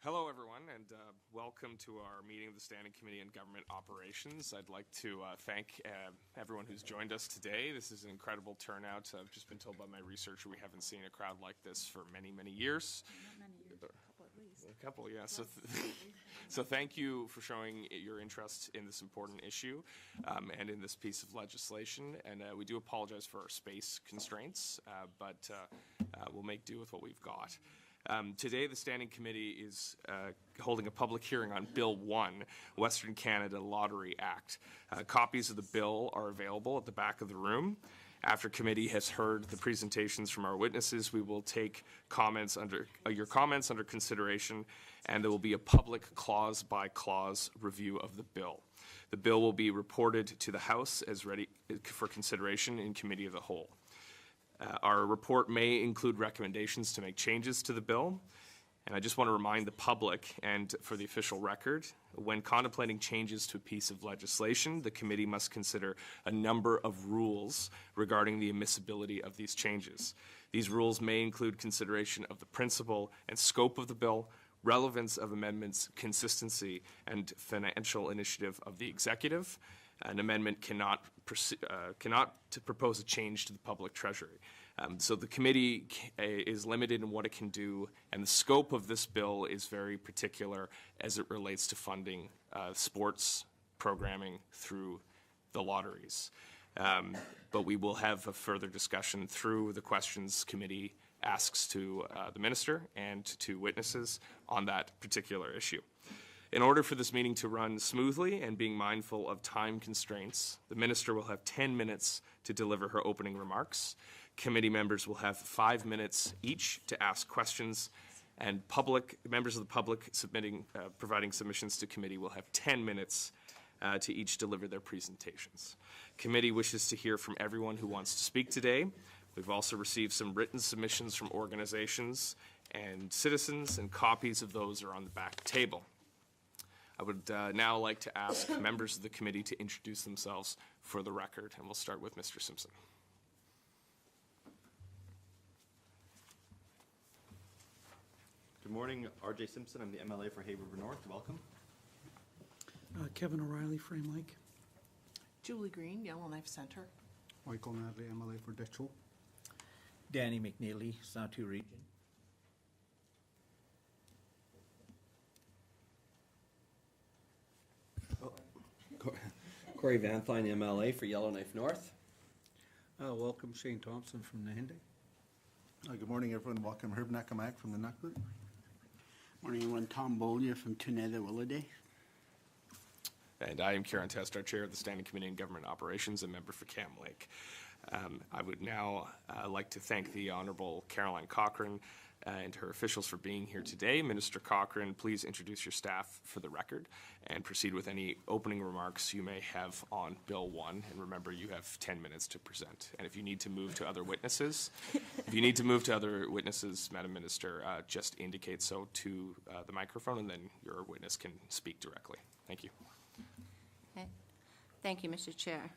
Hello, everyone, and welcome to our meeting of the Standing Committee on Government Operations. I'd like to thank everyone who's joined us today. This is an incredible turnout. I've just been told by my researcher we haven't seen a crowd like this for many, many years. Not many years, a couple at least. A couple, yeah. So thank you for showing your interest in this important issue and in this piece of legislation. And we do apologize for our space constraints, but we'll make do with what we've got. Today, the Standing Committee is holding a public hearing on Bill 1, Western Canada Lottery Act. Copies of the bill are available at the back of the room. After committee has heard the presentations from our witnesses, we will take your comments under consideration, and there will be a public clause-by-clause review of the bill. The bill will be reported to the House as ready for consideration in committee of the whole. Our report may include recommendations to make changes to the bill, and I just want to remind the public and for the official record, when contemplating changes to a piece of legislation, the committee must consider a number of rules regarding the admissibility of these changes. These rules may include consideration of the principle and scope of the bill, relevance of amendments, consistency, and financial initiative of the executive. An amendment cannot propose a change to the public treasury. So the committee is limited in what it can do, and the scope of this bill is very particular as it relates to funding sports programming through the lotteries. But we will have a further discussion through the questions committee asks to the minister and to witnesses on that particular issue. In order for this meeting to run smoothly and being mindful of time constraints, the minister will have 10 minutes to deliver her opening remarks. Committee members will have 5 minutes each to ask questions, and members of the public providing submissions to committee will have 10 minutes to each deliver their presentations. Committee wishes to hear from everyone who wants to speak today. We've also received some written submissions from organizations and citizens, and copies of those are on the back table. I would now like to ask members of the committee to introduce themselves for the record, and we'll start with Mr. Simpson. Good morning, R.J. Simpson. I'm the MLA for Hay River North. Welcome. Kevin O'Reilly, Frame Lake. Julie Green, Yellowknife Center. Michael Nadley, MLA for Ditchell. Danny McNeely, Sahtu Region. Corey Van Fine, MLA for Yellowknife North. Welcome, Shane Thompson from Nahinde. Good morning, everyone. Welcome, Herb Nakamak from the Nuklut. Morning, everyone. Tom Bollier from Tuneda Williday. And I am Kieron Testart, Chair of the Standing Committee on Government Operations and member for Cam Lake. I would now like to thank the Honourable Caroline Cochrane and her officials for being here today. Minister Cochrane, please introduce your staff for the record and proceed with any opening remarks you may have on Bill 1. And remember, you have 10 minutes to present. And if you need to move to other witnesses, Madam Minister, just indicate so to the microphone, and then your witness can speak directly. Thank you. Okay. Thank you, Mr. Chair.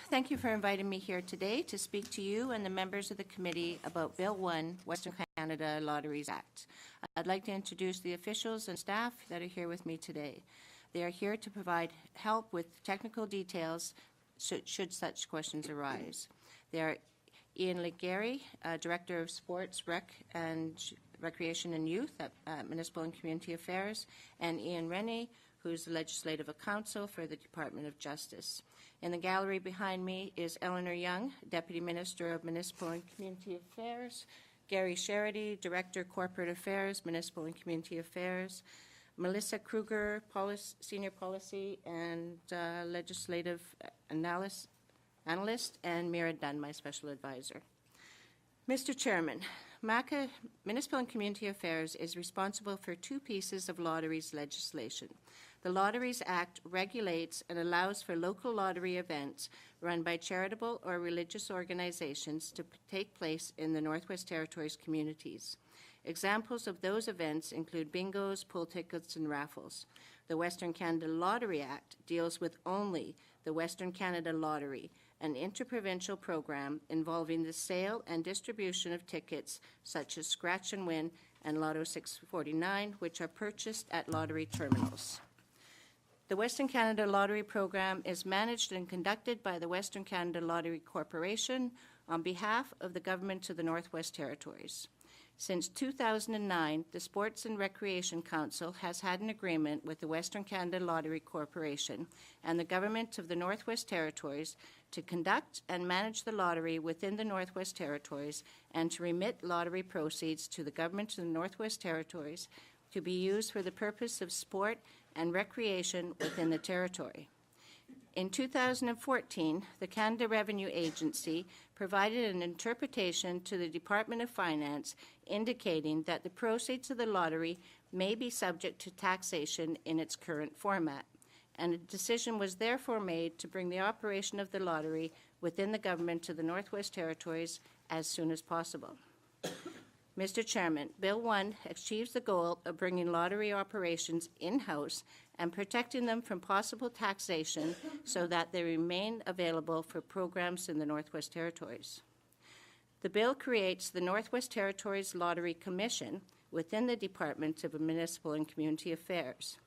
Thank you for inviting me here today to speak to you and the members of the committee about Bill 1, Western Canada Lotteries Act. I'd like to introduce the officials and staff that are here with me today. They are here to provide help with technical details should such questions arise. They are Ian Legaree, Director of Sports, Recreation and Youth at Municipal and Community Affairs, and Ian Rennie, who's the Legislative Counsel for the Department of Justice. In the gallery behind me is Eleanor Young, Deputy Minister of Municipal and Community Affairs, Gary Sherity, Director, Corporate Affairs, Municipal and Community Affairs, Melissa Kruger, Senior Policy and Legislative Analyst, and Mira Dunn, my Special Advisor. Mr. Chairman, MACA, Municipal and Community Affairs, is responsible for two pieces of lotteries legislation. The Lotteries Act regulates and allows for local lottery events run by charitable or religious organizations to take place in the Northwest Territories communities. Examples of those events include bingos, pool tickets, and raffles. The Western Canada Lottery Act deals with only the Western Canada Lottery, an interprovincial program involving the sale and distribution of tickets such as Scratch and Win and Lotto 649, which are purchased at lottery terminals. The Western Canada Lottery Program is managed and conducted by the Western Canada Lottery Corporation on behalf of the Government of the Northwest Territories. Since 2009, the Sports and Recreation Council has had an agreement with the Western Canada Lottery Corporation and the Government of the Northwest Territories to conduct and manage the lottery within the Northwest Territories and to remit lottery proceeds to the Government of the Northwest Territories to be used for the purpose of sport and recreation within the territory. In 2014, the Canada Revenue Agency provided an interpretation to the Department of Finance indicating that the proceeds of the lottery may be subject to taxation in its current format, and a decision was therefore made to bring the operation of the lottery within the Government of the Northwest Territories as soon as possible. Mr. Chairman, Bill 1 achieves the goal of bringing lottery operations in-house and protecting them from possible taxation so that they remain available for programs in the Northwest Territories. The bill creates the Northwest Territories Lottery Commission within the Department of Municipal and Community Affairs.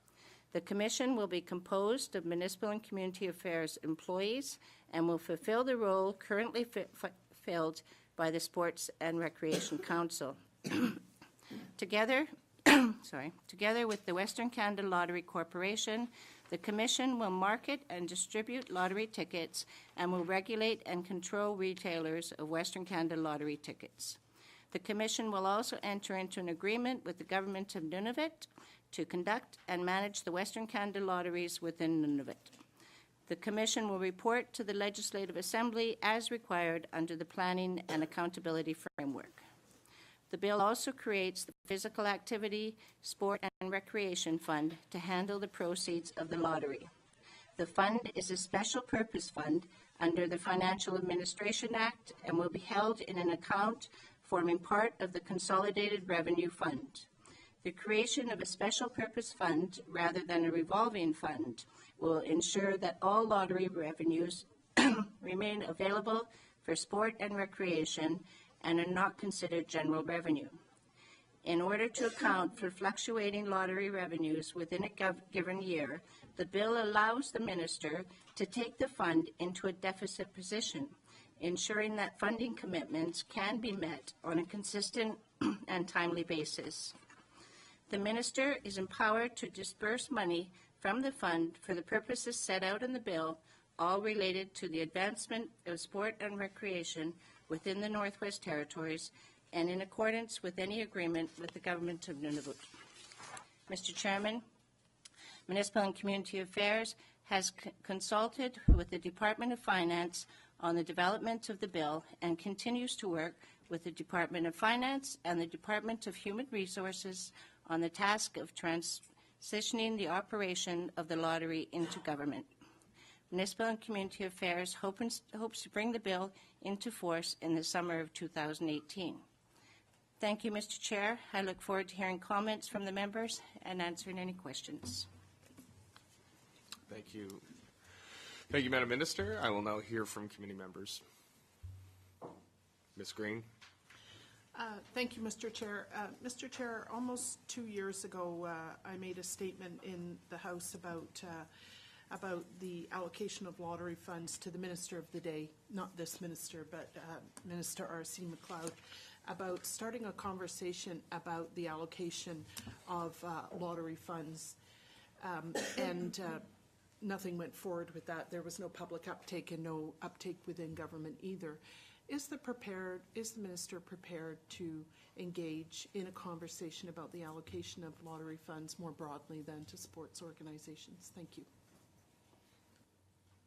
The commission will be composed of Municipal and Community Affairs employees and will fulfill the role currently filled by the Sports and Recreation Council. Together with the Western Canada Lottery Corporation, the Commission will market and distribute lottery tickets and will regulate and control retailers of Western Canada lottery tickets. The Commission will also enter into an agreement with the Government of Nunavut to conduct and manage the Western Canada lotteries within Nunavut. The Commission will report to the Legislative Assembly as required under the Planning and Accountability Framework. The bill also creates the Physical Activity, Sport and Recreation Fund to handle the proceeds of the lottery. The fund is a special purpose fund under the Financial Administration Act and will be held in an account forming part of the Consolidated Revenue Fund. The creation of a special purpose fund rather than a revolving fund will ensure that all lottery revenues remain available for sport and recreation and are not considered general revenue. In order to account for fluctuating lottery revenues within a given year, the bill allows the minister to take the fund into a deficit position, ensuring that funding commitments can be met on a consistent and timely basis. The minister is empowered to disburse money from the fund for the purposes set out in the bill, all related to the advancement of sport and recreation within the Northwest Territories and in accordance with any agreement with the Government of Nunavut. Mr. Chairman, Municipal and Community Affairs has consulted with the Department of Finance on the development of the bill and continues to work with the Department of Finance and the Department of Human Resources on the task of transitioning the operation of the lottery into government. Municipal and Community Affairs hopes to bring the bill into force in the summer of 2018. Thank you, Mr. Chair. I look forward to hearing comments from the members and answering any questions. Thank you. Thank you, Madam Minister. I will now hear from committee members. Ms. Green. Thank you, Mr. Chair. Mr. Chair, almost 2 years ago, I made a statement in the House about the allocation of lottery funds to the Minister of the day, not this minister, but Minister R.C. McLeod, about starting a conversation about the allocation of lottery funds. And nothing went forward with that. There was no public uptake and no uptake within government either. Is the minister prepared to engage in a conversation about the allocation of lottery funds more broadly than to sports organizations? Thank you.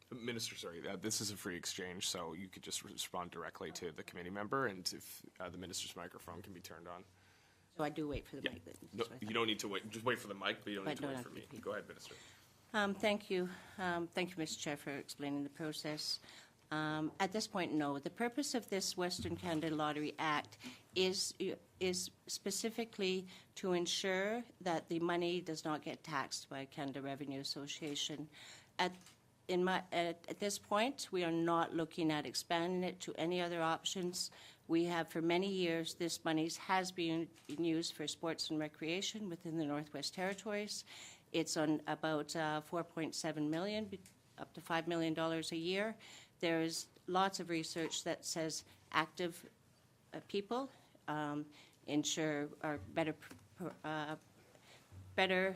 Minister, sorry, this is a free exchange, so you could just respond directly to the committee member, and if the minister's microphone can be turned on. So I do wait for the mic then. No, you don't need to wait. Just wait for the mic, but you don't need to wait for me. Go ahead, Minister. Thank you. Thank you, Mr. Chair, for explaining the process. At this point, no. The purpose of this Western Canada Lottery Act is specifically to ensure that the money does not get taxed by Canada Revenue Association. At this point, we are not looking at expanding it to any other options. We have, for many years, this money has been used for sports and recreation within the Northwest Territories. It's on about 4.7 million, up to $5 million a year. There is lots of research that says active people ensure are better.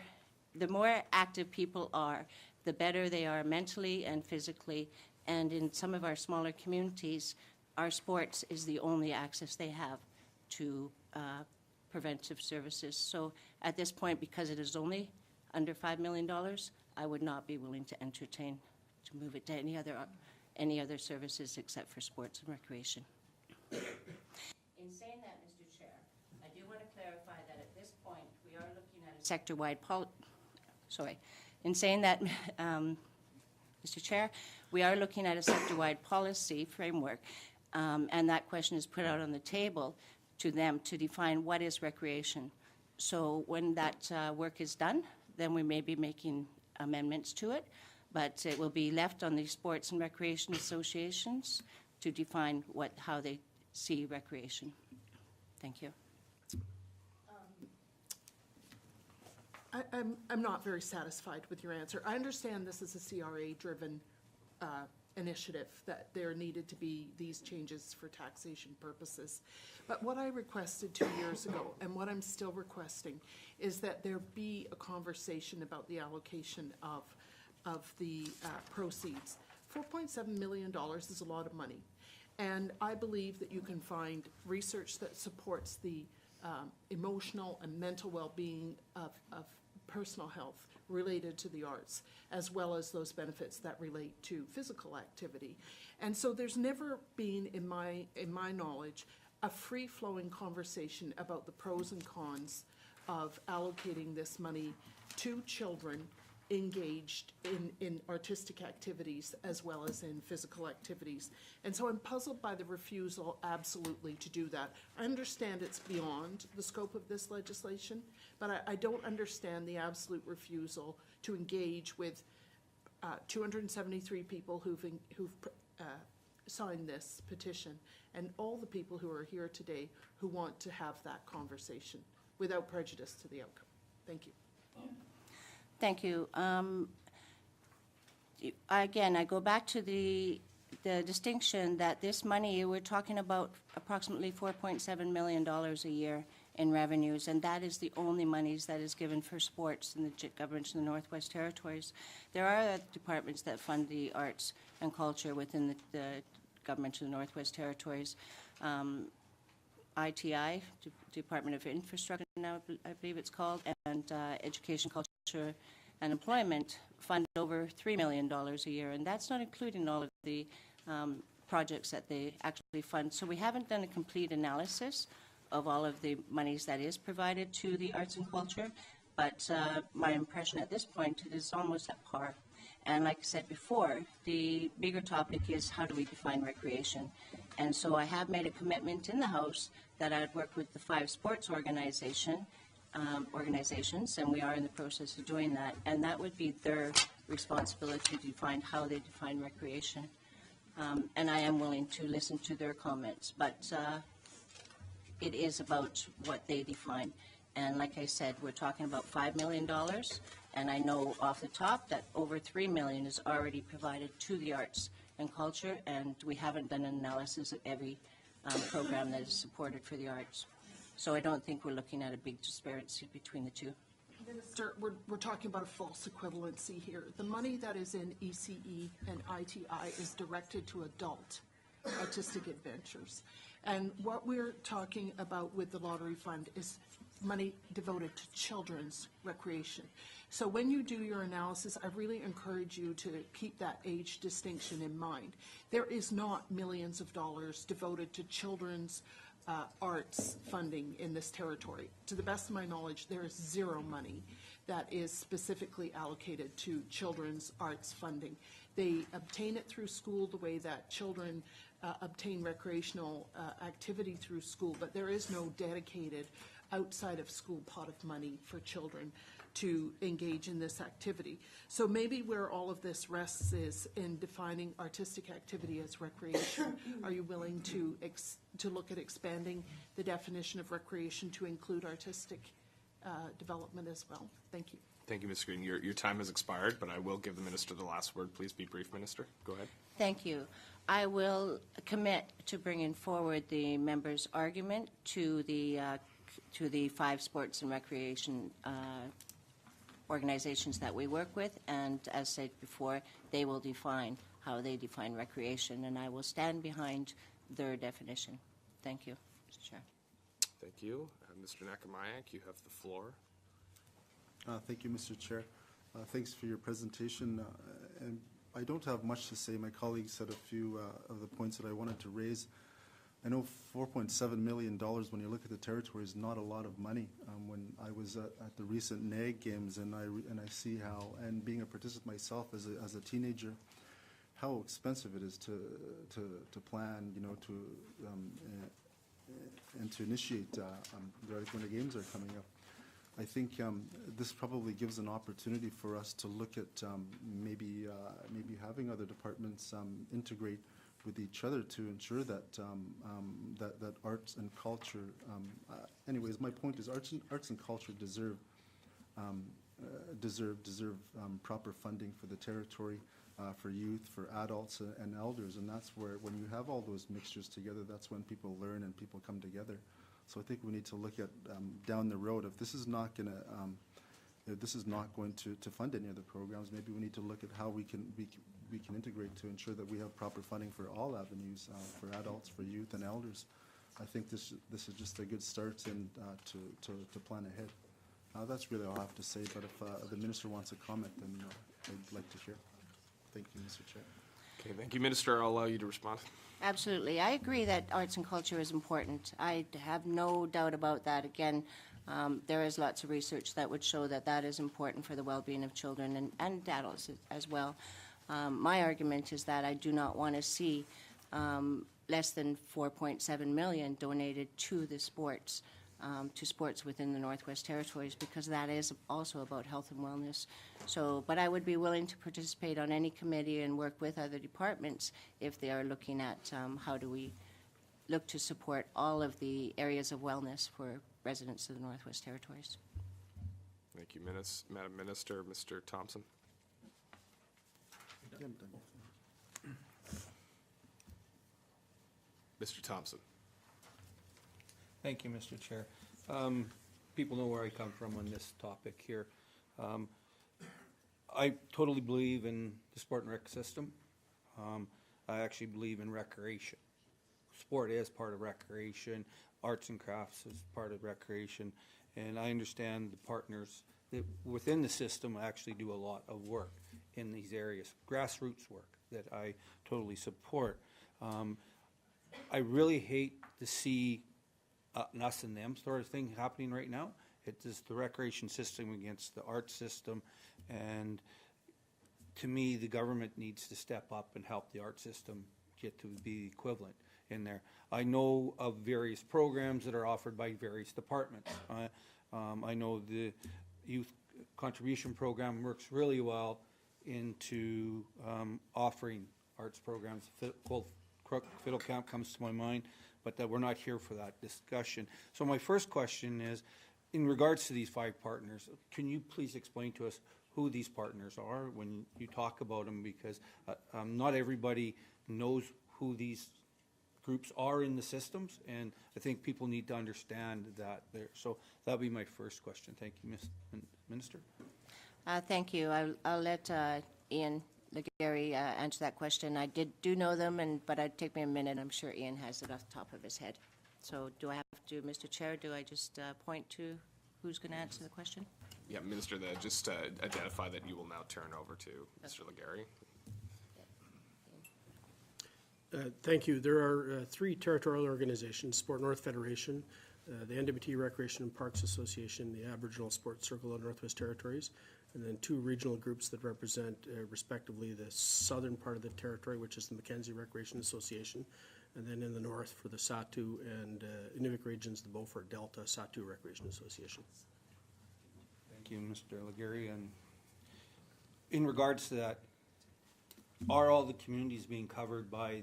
The more active people are, the better they are mentally and physically. And in some of our smaller communities, our sports is the only access they have to preventive services. So at this point, because it is only under $5 million, I would not be willing to entertain to move it to any other services except for sports and recreation. In saying that, Mr. Chair, I do want to clarify that at this point, we are looking at a sector-wide In saying that, Mr. Chair, we are looking at a sector-wide policy framework, and that question is put out on the table to them to define what is recreation. So when that work is done, then we may be making amendments to it, but it will be left on the sports and recreation associations to define how they see recreation. Thank you. I'm not very satisfied with your answer. I understand this is a CRA-driven initiative, that there needed to be these changes for taxation purposes. But what I requested 2 years ago, and what I'm still requesting, is that there be a conversation about the allocation of the proceeds. $4.7 million is a lot of money. And I believe that you can find research that supports the emotional and mental well-being of personal health related to the arts, as well as those benefits that relate to physical activity. And so there's never been, in my knowledge, a free-flowing conversation about the pros and cons of allocating this money to children engaged in artistic activities as well as in physical activities. And so I'm puzzled by the refusal, absolutely, to do that. I understand it's beyond the scope of this legislation, but I don't understand the absolute refusal to engage with 273 people who've signed this petition, and all the people who are here today who want to have that conversation without prejudice to the outcome. Thank you. Thank you. Again, I go back to the distinction that this money, we're talking about approximately $4.7 million a year in revenues, and that is the only monies that is given for sports in the government in the Northwest Territories. There are other departments that fund the arts and culture within the government of the Northwest Territories. ITI, Department of Infrastructure now, I believe it's called, and Education, Culture, and Employment fund over $3 million a year, and that's not including all of the projects that they actually fund. So we haven't done a complete analysis of all of the monies that is provided to the arts and culture, but my impression at this point is almost at par. And like I said before, the bigger topic is how do we define recreation? And so I have made a commitment in the House that I'd work with the 5 sports organizations, and we are in the process of doing that. And that would be their responsibility to define how they define recreation. And I am willing to listen to their comments, but it is about what they define. And like I said, we're talking about $5 million, and I know off the top that over $3 million is already provided to the arts and culture, and we haven't done an analysis of every program that is supported for the arts. So I don't think we're looking at a big disparity between the two. Minister, we're talking about a false equivalency here. The money that is in ECE and ITI is directed to adult artistic adventures. And what we're talking about with the lottery fund is money devoted to children's recreation. So when you do your analysis, I really encourage you to keep that age distinction in mind. There is not millions of dollars devoted to children's arts funding in this territory. To the best of my knowledge, there is zero money that is specifically allocated to children's arts funding. They obtain it through school the way that children obtain recreational activity through school, but there is no dedicated outside of school pot of money for children. to engage in this activity. So maybe where all of this rests is in defining artistic activity as recreation. Are you willing to look at expanding the definition of recreation to include artistic development as well? Thank you. Thank you, Ms. Green. Your time has expired, but I will give the minister the last word. Please be brief, Minister. Go ahead. Thank you. I will commit to bringing forward the member's argument to the 5 sports and recreation organizations that we work with, and as said before, they will define how they define recreation, and I will stand behind their definition. Thank you, Mr. Chair. Thank you. Mr. Nakamayak, you have the floor. Thank you, Mr. Chair. Thanks for your presentation. And I don't have much to say. My colleagues said a few of the points that I wanted to raise. I know $4.7 million, when you look at the territory, is not a lot of money. When I was at the recent NAG games, and I see how, and being a participant myself as a teenager, how expensive it is to plan, you know, and to initiate when the games are coming up. I think this probably gives an opportunity for us to look at maybe having other departments integrate with each other to ensure that that arts and culture. Anyways, my point is arts and culture deserve proper funding for the territory, for youth, for adults and elders, and that's where, when you have all those mixtures together, that's when people learn and people come together. So I think we need to look at down the road, if this is not going to fund any of the programs, maybe we need to look at how we can integrate to ensure that we have proper funding for all avenues, for adults, for youth, and elders. I think this is just a good start and to plan ahead. That's really all I have to say. But if the minister wants a comment, then I'd like to hear. Thank you, Mr. Chair. Okay, thank you, Minister. I'll allow you to respond. Absolutely. I agree that arts and culture is important. I have no doubt about that. Again, there is lots of research that would show that that is important for the well-being of children and adults as well. My argument is that I do not want to see less than $4.7 million donated to the sports, within the Northwest Territories, because that is also about health and wellness. So, but I would be willing to participate on any committee and work with other departments if they are looking at how do we look to support all of the areas of wellness for residents of the Northwest Territories. Thank you, Madam Minister. Mr. Thompson. Yeah, I'm done. Mr. Thompson. Thank you, Mr. Chair. People know where I come from on this topic here. I totally believe in the sport and rec system. I actually believe in recreation. Sport is part of recreation. Arts and crafts is part of recreation. And I understand the partners that within the system actually do a lot of work in these areas, grassroots work that I totally support. I really hate to see an us and them sort of thing happening right now. It is the recreation system against the arts system, and to me, the government needs to step up and help the art system get to be equivalent in there. I know of various programs that are offered by various departments. I know the youth contribution program works really well into offering arts programs. Fiddle Camp comes to my mind, but that we're not here for that discussion. So my first question is, in regards to these 5 partners, can you please explain to us who these partners are when you talk about them, because not everybody knows who these groups are in the systems, and I think people need to understand that there. So that'll be my first question. Thank you, Minister. Thank you. I'll let Ian Legaree answer that question. I do know them, but it'd take me a minute. I'm sure Ian has it off the top of his head. So do I have to, Mr. Chair, do I just point to who's going to answer the question? Yeah, Minister, just identify that you will now turn over to Mr. Legaree. Thank you. There are 3 territorial organizations: Sport North Federation, the NWT Recreation and Parks Association, the Aboriginal Sports Circle of Northwest Territories, and then 2 regional groups that represent respectively the southern part of the territory, which is the Mackenzie Recreation Association, and then in the north for the Satu and Inuvik regions, the Beaufort Delta Satu Recreation Association. Thank Thank you, Mr. Legaree. And in regards to that, are all the communities being covered by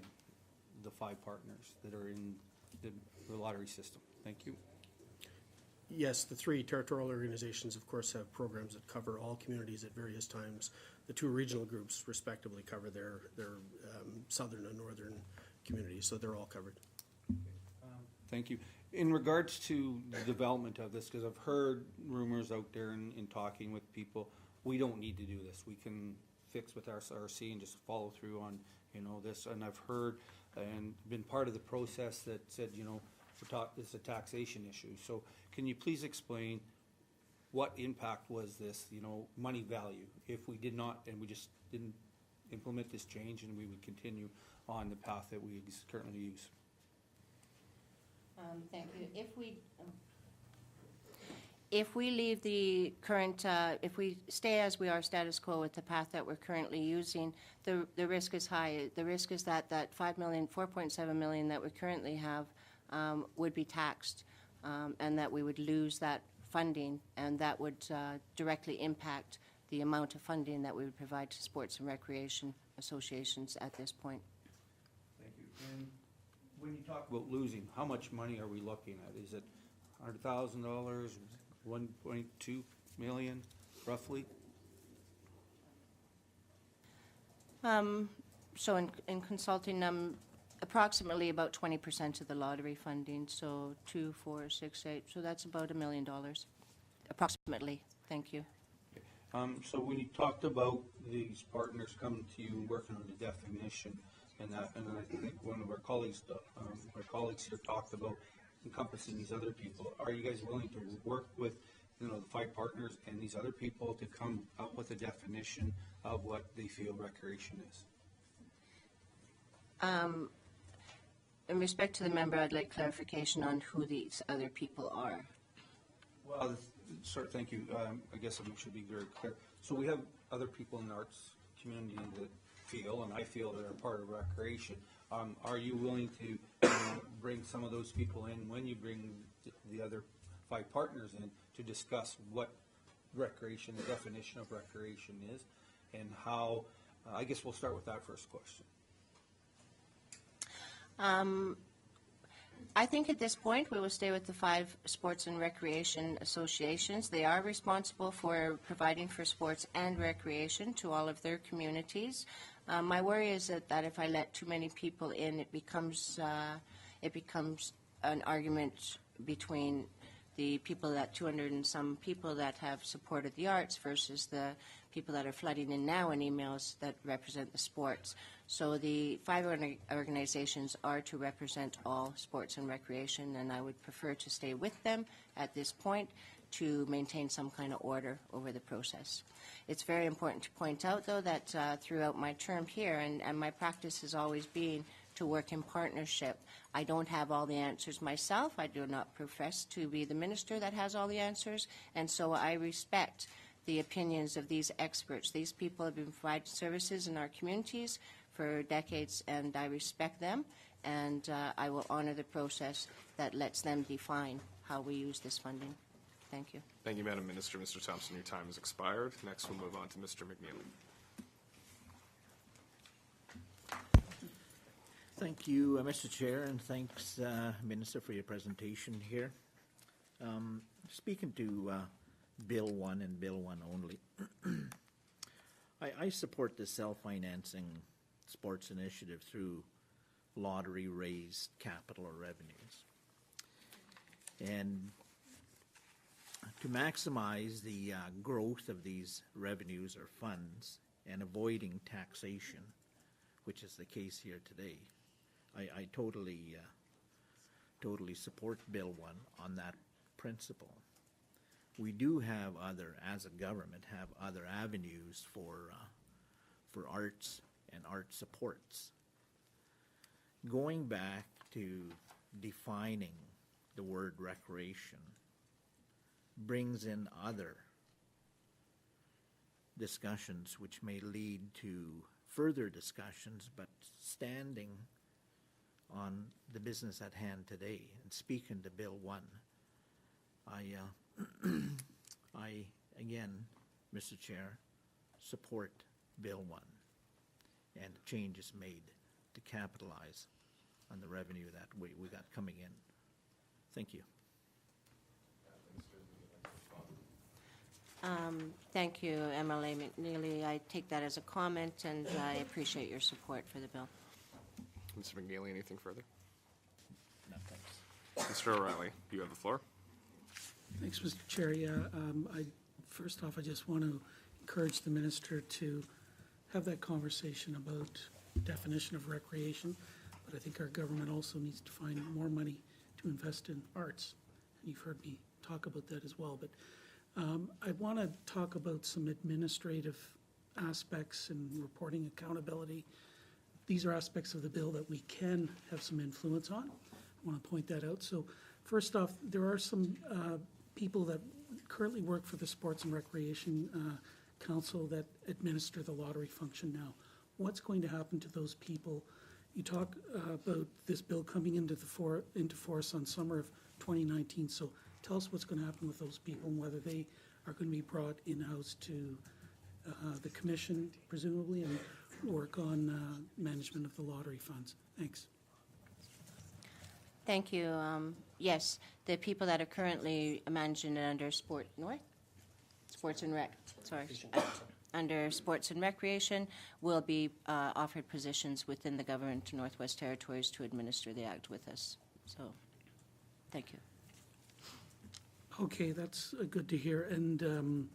the 5 partners that are in the lottery system? Thank you. Yes, the 3 territorial organizations, of course, have programs that cover all communities at various times. The 2 regional groups respectively cover their southern and northern communities, so they're all covered. Thank you. In regards to the development of this, because I've heard rumors out there in talking with people, we don't need to do this. We can fix with our RC and just follow through on, this. And I've heard and been part of the process that said, it's a taxation issue. So can you please explain what impact was this, money value, if we did not, and we just didn't implement this change and we would continue on the path that we currently use? Thank you. If we leave the current, if we stay as we are, status quo with the path that we're currently using, the risk is high. The risk is that 4.7 million that we currently have would be taxed, and that we would lose that funding, and that would directly impact the amount of funding that we would provide to sports and recreation associations at this point. Thank you. And when you talk about losing, how much money are we looking at? Is it $100,000, 1.2 million, roughly? So in consulting, approximately about 20% of the lottery funding, so 2, 4, 6, 8, so that's about $1 million, approximately. Thank you. So when you talked about these partners coming to you and working on the definition, and I think one of our colleagues here talked about encompassing these other people. Are you guys willing to work with, the 5 partners and these other people to come up with a definition of what they feel recreation is? In respect to the member, I'd like clarification on who these other people are. Well, sir, thank you. I guess I should be very clear. So we have other people in the arts community that feel, and I feel, that are part of recreation. Are you willing to bring some of those people in when you bring the other 5 partners in to discuss what recreation, the definition of recreation is, and how, I guess we'll start with that first question. I think at this point we will stay with the 5 sports and recreation associations. They are responsible for providing for sports and recreation to all of their communities. My worry is that if I let too many people in, it becomes an argument between the people, that 200 and some people that have supported the arts versus the people that are flooding in now in emails that represent the sports. So the 5 organizations are to represent all sports and recreation, and I would prefer to stay with them at this point to maintain some kind of order over the process. It's very important to point out, though, that throughout my term here, and my practice has always been to work in partnership. I don't have all the answers myself. I do not profess to be the minister that has all the answers, and so I respect the opinions of these experts. These people have been providing services in our communities for decades, and I respect them, and I will honor the process that lets them define how we use this funding. Thank you. Thank you, Madam Minister. Mr. Thompson, your time has expired. Next, we'll move on to Mr. McNeely. Thank you, Mr. Chair, and thanks, Minister, for your presentation here. Speaking to Bill 1 and Bill 1 only, I support the self-financing sports initiative through lottery-raised capital or revenues. And to maximize the growth of these revenues or funds and avoiding taxation, which is the case here today, I totally support Bill 1 on that principle. We do have as a government, have other avenues for arts and art supports. Going back to defining the word recreation brings in other discussions which may lead to further discussions, but standing on the business at hand today and speaking to Bill 1, I again, Mr. Chair, support Bill 1 and changes made to capitalize on the revenue that we got coming in. Thank you. Thank you, MLA McNeely. I take that as a comment, and I appreciate your support for the bill. Mr. McNeely, anything further? No, thanks. Mr. O'Reilly, you have the floor. Thanks, Mr. Chair. Yeah, first off, I just want to encourage the minister to have that conversation about definition of recreation, but I think our government also needs to find more money to invest in arts. And you've heard me talk about that as well, but I want to talk about some administrative aspects and reporting accountability. These are aspects of the bill that we can have some influence on. I want to point that out. So first off, there are some people that currently work for the Sports and Recreation Council that administer the lottery function now. What's going to happen to those people? You talk about this bill coming into force on summer of 2019. So tell us what's going to happen with those people and whether they are going to be brought in-house to the commission, presumably, and work on management of the lottery funds. Thanks. Thank you. Yes, the people that are currently managing it under Sports and Rec, under Sports and Recreation will be offered positions within the government to Northwest Territories to administer the act with us. So, thank you. Okay, that's good to hear. And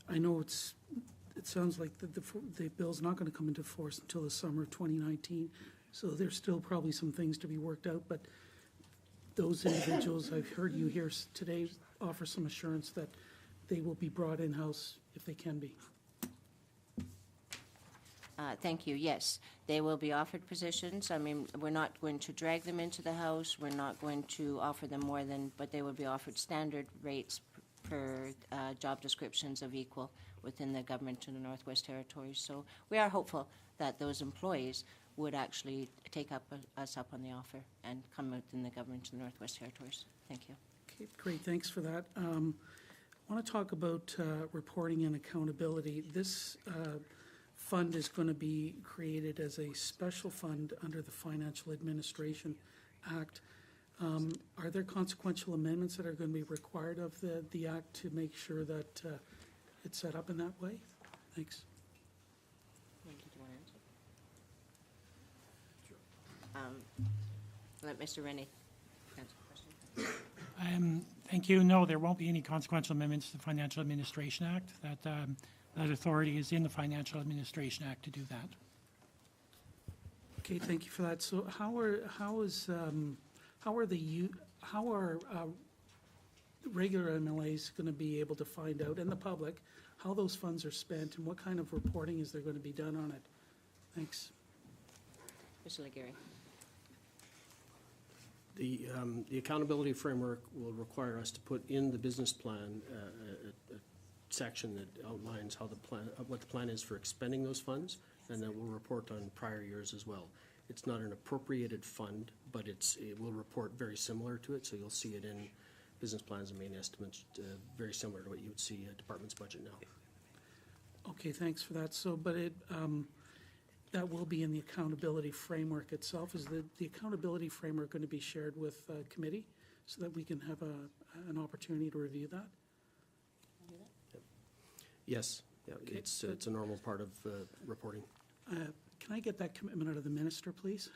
I know it sounds like the bill's not going to come into force until the summer of 2019. So there's still probably some things to be worked out. But those individuals, I've heard you here today offer some assurance that they will be brought in-house if they can be. Thank you. Yes, they will be offered positions. I mean, we're not going to drag them into the House. We're not going to offer them more than, but they will be offered standard rates per job descriptions of equal within the government in the Northwest Territories. So we are hopeful that those employees would actually take us up on the offer and come within the government in the Northwest Territories. Thank you. Okay, great. Thanks for that. I want to talk about reporting and accountability. This fund is going to be created as a special fund under the Financial Administration Act. Are there consequential amendments that are going to be required of the Act to make sure that it's set up in that way? Thanks. Let Mr. Rennie answer the question. Thank you. No, there won't be any consequential amendments to the Financial Administration Act. That authority is in the Financial Administration Act to do that. Okay, thank you for that. So how are regular MLAs going to be able to find out, and the public, how those funds are spent and what kind of reporting is there going to be done on it? Thanks. Mr. Legaree. The accountability framework will require us to put in the business plan a section that outlines how what the plan is for expending those funds, and then we'll report on prior years as well. It's not an appropriated fund, but it will report very similar to it, so you'll see it in business plans and main estimates, very similar to what you would see a department's budget now. Okay, thanks for that. So, but that will be in the accountability framework itself. Is the accountability framework going to be shared with committee so that we can have an opportunity to review that? Yes, yeah, Okay. It's a normal part of reporting. Can I get that commitment out of the minister, please?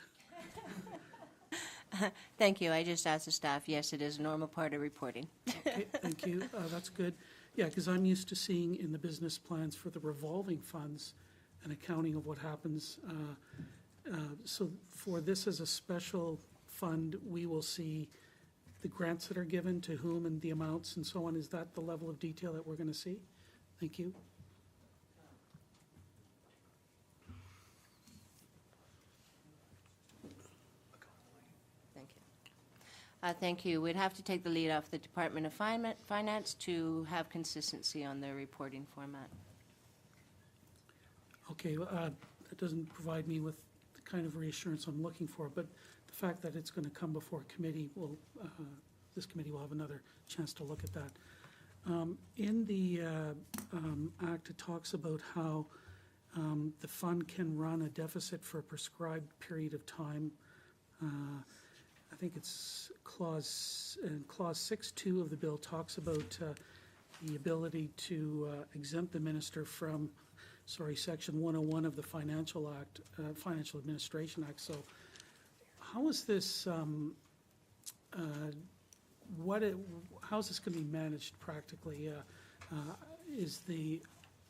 Thank you. I just asked the staff. Yes, it is a normal part of reporting. Okay, thank you. That's good. Yeah, because I'm used to seeing in the business plans for the revolving funds an accounting of what happens. So for this as a special fund, we will see the grants that are given to whom and the amounts and so on. Is that the level of detail that we're going to see? Thank you. Thank you. Thank you. We'd have to take the lead off the Department of Finance to have consistency on their reporting format. Okay, that doesn't provide me with the kind of reassurance I'm looking for, but the fact that it's going to come before committee will, this committee will have another chance to look at that. In the Act, it talks about how the fund can run a deficit for a prescribed period of time. I think it's clause 6.2 of the bill talks about the ability to exempt the minister from, Section 101 of the Financial Administration Act. So how is this, how is this going to be managed practically? Is the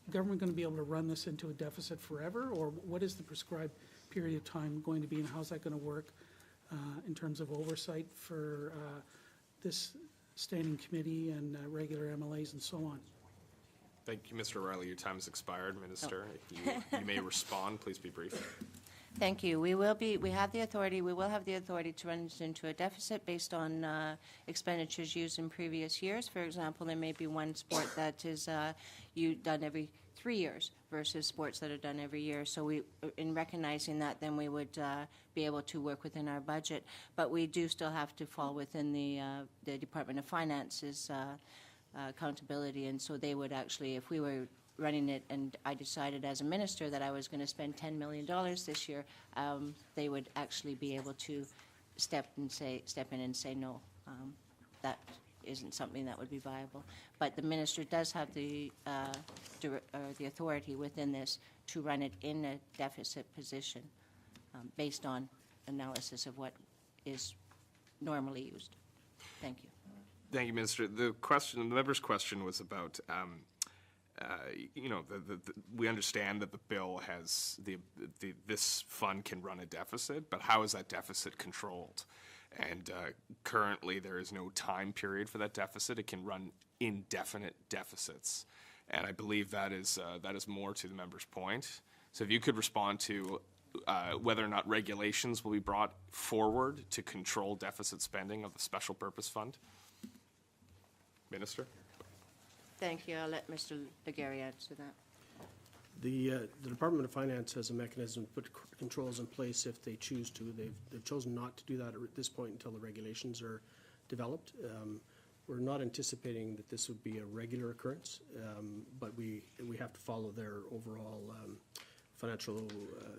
government going to be able to run this into a deficit forever, or what is the prescribed period of time going to be, and how's that going to work in terms of oversight for this standing committee and regular MLAs and so on? Thank you, Mr. O'Reilly. Your time has expired, Minister. If you may respond, please be brief. Thank you. We will have the authority to run this into a deficit based on expenditures used in previous years. For example, there may be one sport that is done every 3 years versus sports that are done every year. So in recognizing that, then we would be able to work within our budget. But we do still have to fall within the Department of Finance's accountability, and so they would actually, if we were running it and I decided as a minister that I was going to spend $10 million this year, they would actually be able to step in and say no, that isn't something that would be viable. But the minister does have the authority within this to run it in a deficit position based on analysis of what is normally used. Thank you. Thank you, Minister. The member's question was about, we understand that the bill has this fund can run a deficit, but how is that deficit controlled? And currently, there is no time period for that deficit. It can run indefinite deficits, and I believe that is more to the member's point. So, if you could respond to whether or not regulations will be brought forward to control deficit spending of the special purpose fund. Minister? Thank you. I'll let Mr. Legaree answer that. The Department of Finance has a mechanism to put controls in place if they choose to. They've chosen not to do that at this point until the regulations are developed. We're not anticipating that this would be a regular occurrence, but we have to follow their overall financial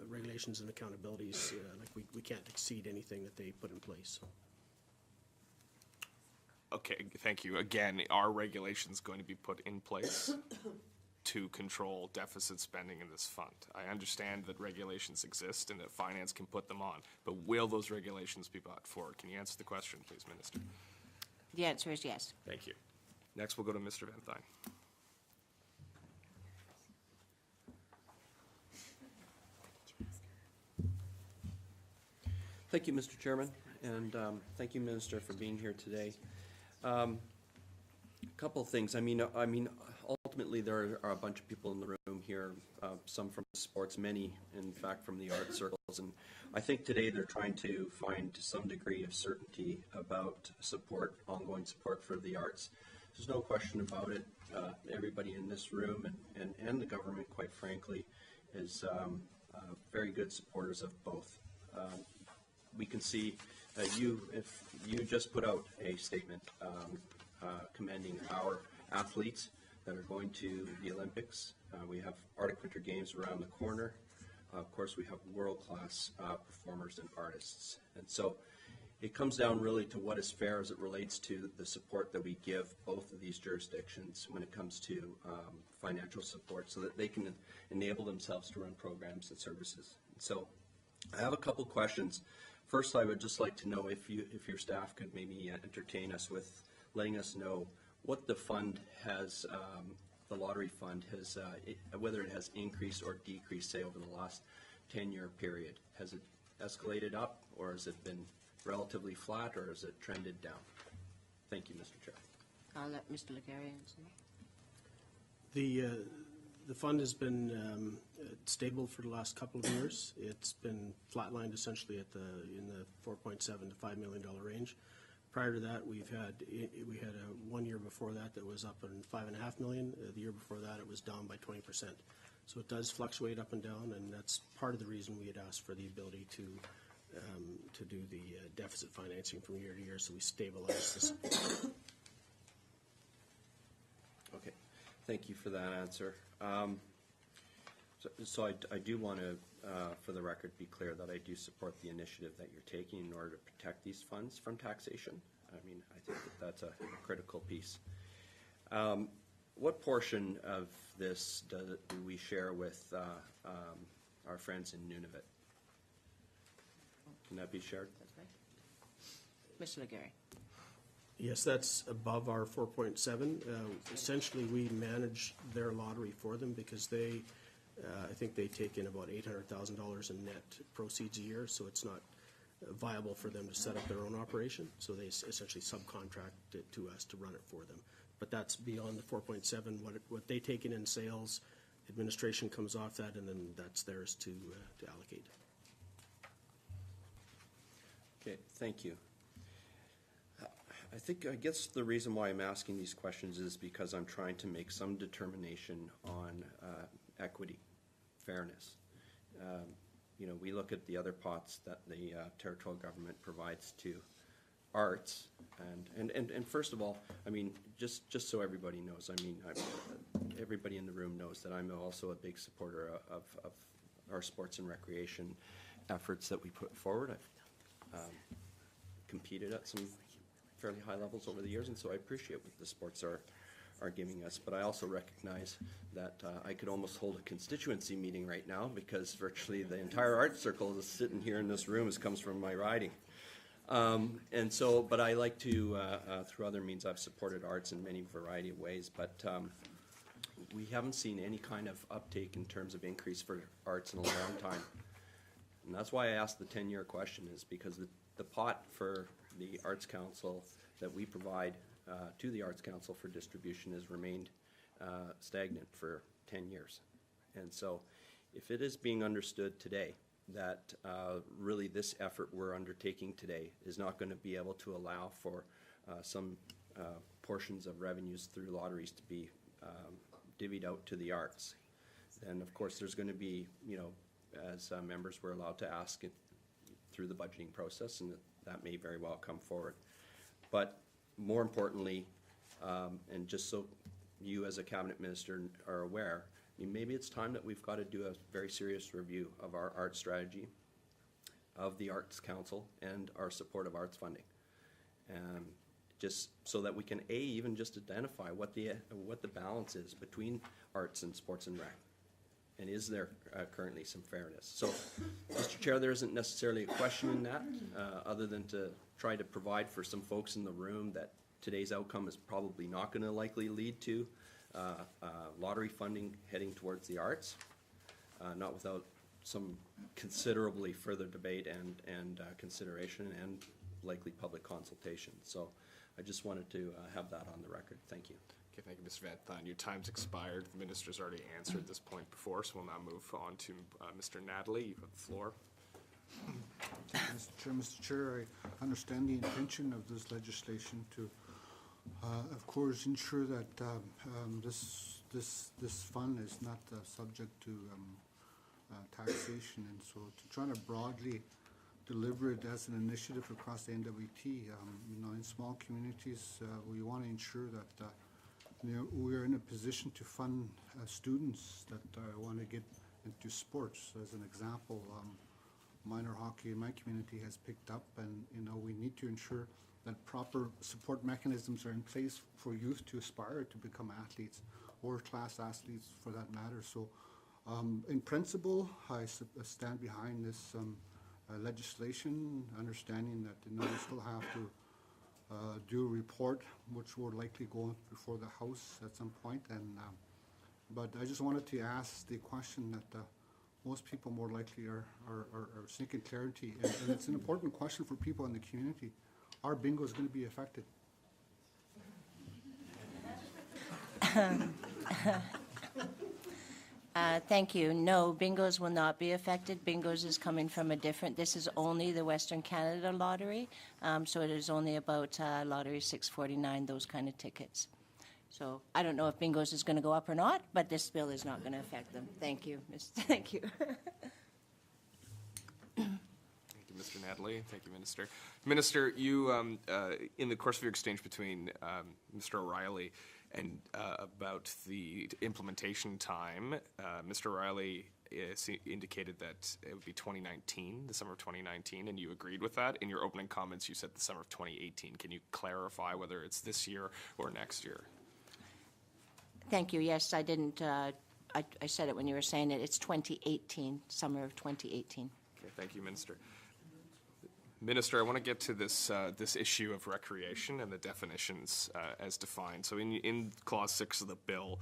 regulations and accountabilities. We can't exceed anything that they put in place. Okay, thank you. Again, are regulations going to be put in place to control deficit spending in this fund? I understand that regulations exist and that finance can put them on, but will those regulations be brought forward? Can you answer the question, please, Minister? The answer is yes. Thank you. Next, we'll go to Mr. Van Thyn. Thank you, Mr. Chairman, and thank you, Minister, for being here today. A couple of things. I mean, ultimately, there are a bunch of people in the room here, some from sports, many, in fact, from the art circles. And I think today they're trying to find some degree of certainty about support, ongoing support for the arts. There's no question about it. Everybody in this room and the government, quite frankly, is very good supporters of both. We can see if you just put out a statement commending our athletes that are going to the Olympics. We have Arctic Winter Games around the corner. Of course, we have world-class performers and artists. And so it comes down really to what is fair as it relates to the support that we give both of these jurisdictions when it comes to financial support so that they can enable themselves to run programs and services. So I have a couple questions. First, I would just like to know if your staff could maybe entertain us with letting us know what the fund has, the lottery fund has, whether it has increased or decreased, say, over the last 10-year period. Has it escalated up, or has it been relatively flat, or has it trended down? Thank you, Mr. Chair. I'll let Mr. Legaree answer. The fund has been stable for the last couple of years. It's been flatlined essentially in the $4.7 to $5 million range. Prior to that, we had a 1 year before that was up in $5.5 million. The year before that, it was down by 20%. So it does fluctuate up and down, and that's part of the reason we had asked for the ability to do the deficit financing from year to year, so we stabilize the support. Thank you for that answer. So I do want to, for the record, be clear that I do support the initiative that you're taking in order to protect these funds from taxation. I mean, I think that that's a critical piece. What portion of this do we share with our friends in Nunavut? Can that be shared? Mr. Legaree. Yes, that's above our 4.7. Essentially, we manage their lottery for them because they, I think they take in about $800,000 in net proceeds a year, so it's not viable for them to set up their own operation. So they essentially subcontract it to us to run it for them. But that's beyond the 4.7. What they take in sales, administration comes off that, and then that's theirs to allocate. Okay, thank you. I guess the reason why I'm asking these questions is because I'm trying to make some determination on equity, fairness. You know, we look at the other pots that the territorial government provides to arts, and first of all, I mean, just so everybody knows, I mean, everybody in the room knows that I'm also a big supporter of our sports and recreation efforts that we put forward. I've competed at some fairly high levels over the years, and so I appreciate what the sports are giving us. But I also recognize that I could almost hold a constituency meeting right now because virtually the entire arts circle is sitting here in this room. It comes from my riding. And so, but I like to, through other means, I've supported arts in many variety of ways, but we haven't seen any kind of uptake in terms of increase for arts in a long time. And that's why I asked the 10-year question, is because the pot for the Arts Council that we provide to the Arts Council for distribution has remained stagnant for 10 years. And so if it is being understood today that really this effort we're undertaking today is not going to be able to allow for some portions of revenues through lotteries to be divvied out to the arts, then of course there's going to be, you know, as members we're allowed to ask it through the budgeting process, and that may very well come forward. But more importantly, and just so you as a cabinet minister are aware, I mean, maybe it's time that we've got to do a very serious review of our art strategy, of the Arts Council, and our support of arts funding. Just so that we can, even just identify what the balance is between arts and sports and rec. And is there currently some fairness? So, Mr. Chair, there isn't necessarily a question in that, other than to try to provide for some folks in the room that today's outcome is probably not going to likely lead to lottery funding heading towards the arts, not without some considerably further debate and consideration and likely public consultation. So I just wanted to have that on the record. Thank you. Okay, thank you, Mr. Van Thun. Your time's expired. The minister's already answered this point before, so we'll now move on to Mr. Natalie. You have the floor. Mr. Chair, I understand the intention of this legislation to, of course, ensure that this fund is not subject to taxation, and so to try to broadly deliver it as an initiative across the NWT. You know, in small communities, we want to ensure that you know, we're in a position to fund students that want to get into sports. As an example, minor hockey in my community has picked up, and you know, we need to ensure that proper support mechanisms are in place for youth to aspire to become athletes, or class athletes for that matter. So in principle, I stand behind this legislation, understanding that you know, we still have to do a report, which will likely go before the House at some point. And but I just wanted to ask the question that most people more likely are seeking clarity, and it's an important question for people in the community. Our bingo is going to be affected. Thank you. No, bingos will not be affected. Bingos is coming from a different, this is only the Western Canada Lottery, so it is only about Lottery 649, those kind of tickets. So I don't know if bingos is going to go up or not, but this bill is not going to affect them. Thank you. Thank you. Thank you, Mr. Natalie. Thank you, Minister. Minister, you, in the course of your exchange between Mr. O'Reilly And about the implementation time, Mr. Riley indicated that it would be 2019, the summer of 2019, and you agreed with that. In your opening comments, you said the summer of 2018. Can you clarify whether it's this year or next year? Thank you. Yes, I didn't, I said it when you were saying it. It's 2018, summer of 2018. Okay, thank you, Minister. Minister, I want to get to this this issue of recreation and the definitions as defined. So in Clause 6 of the bill,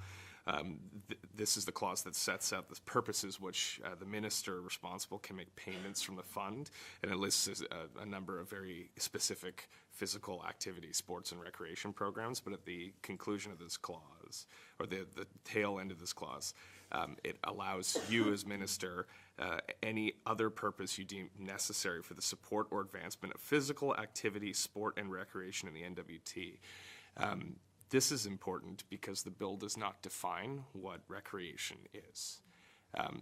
this is the clause that sets out the purposes which the minister responsible can make payments from the fund, and it lists a number of very specific physical activity, sports and recreation programs. But at the conclusion of this clause, or the tail end of this clause, it allows you as minister any other purpose you deem necessary for the support or advancement of physical activity, sport, and recreation in the NWT. This is important because the bill does not define what recreation is.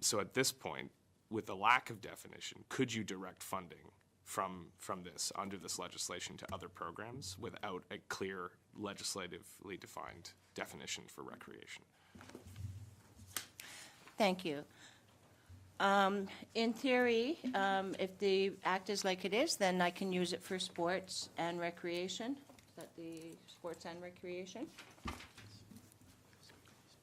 So at this point, with the lack of definition, could you direct funding from this, under this legislation, to other programs without a clear legislatively defined definition for recreation? Thank you. In theory, if the act is like it is, then I can use it for sports and recreation. Is that the sports and recreation?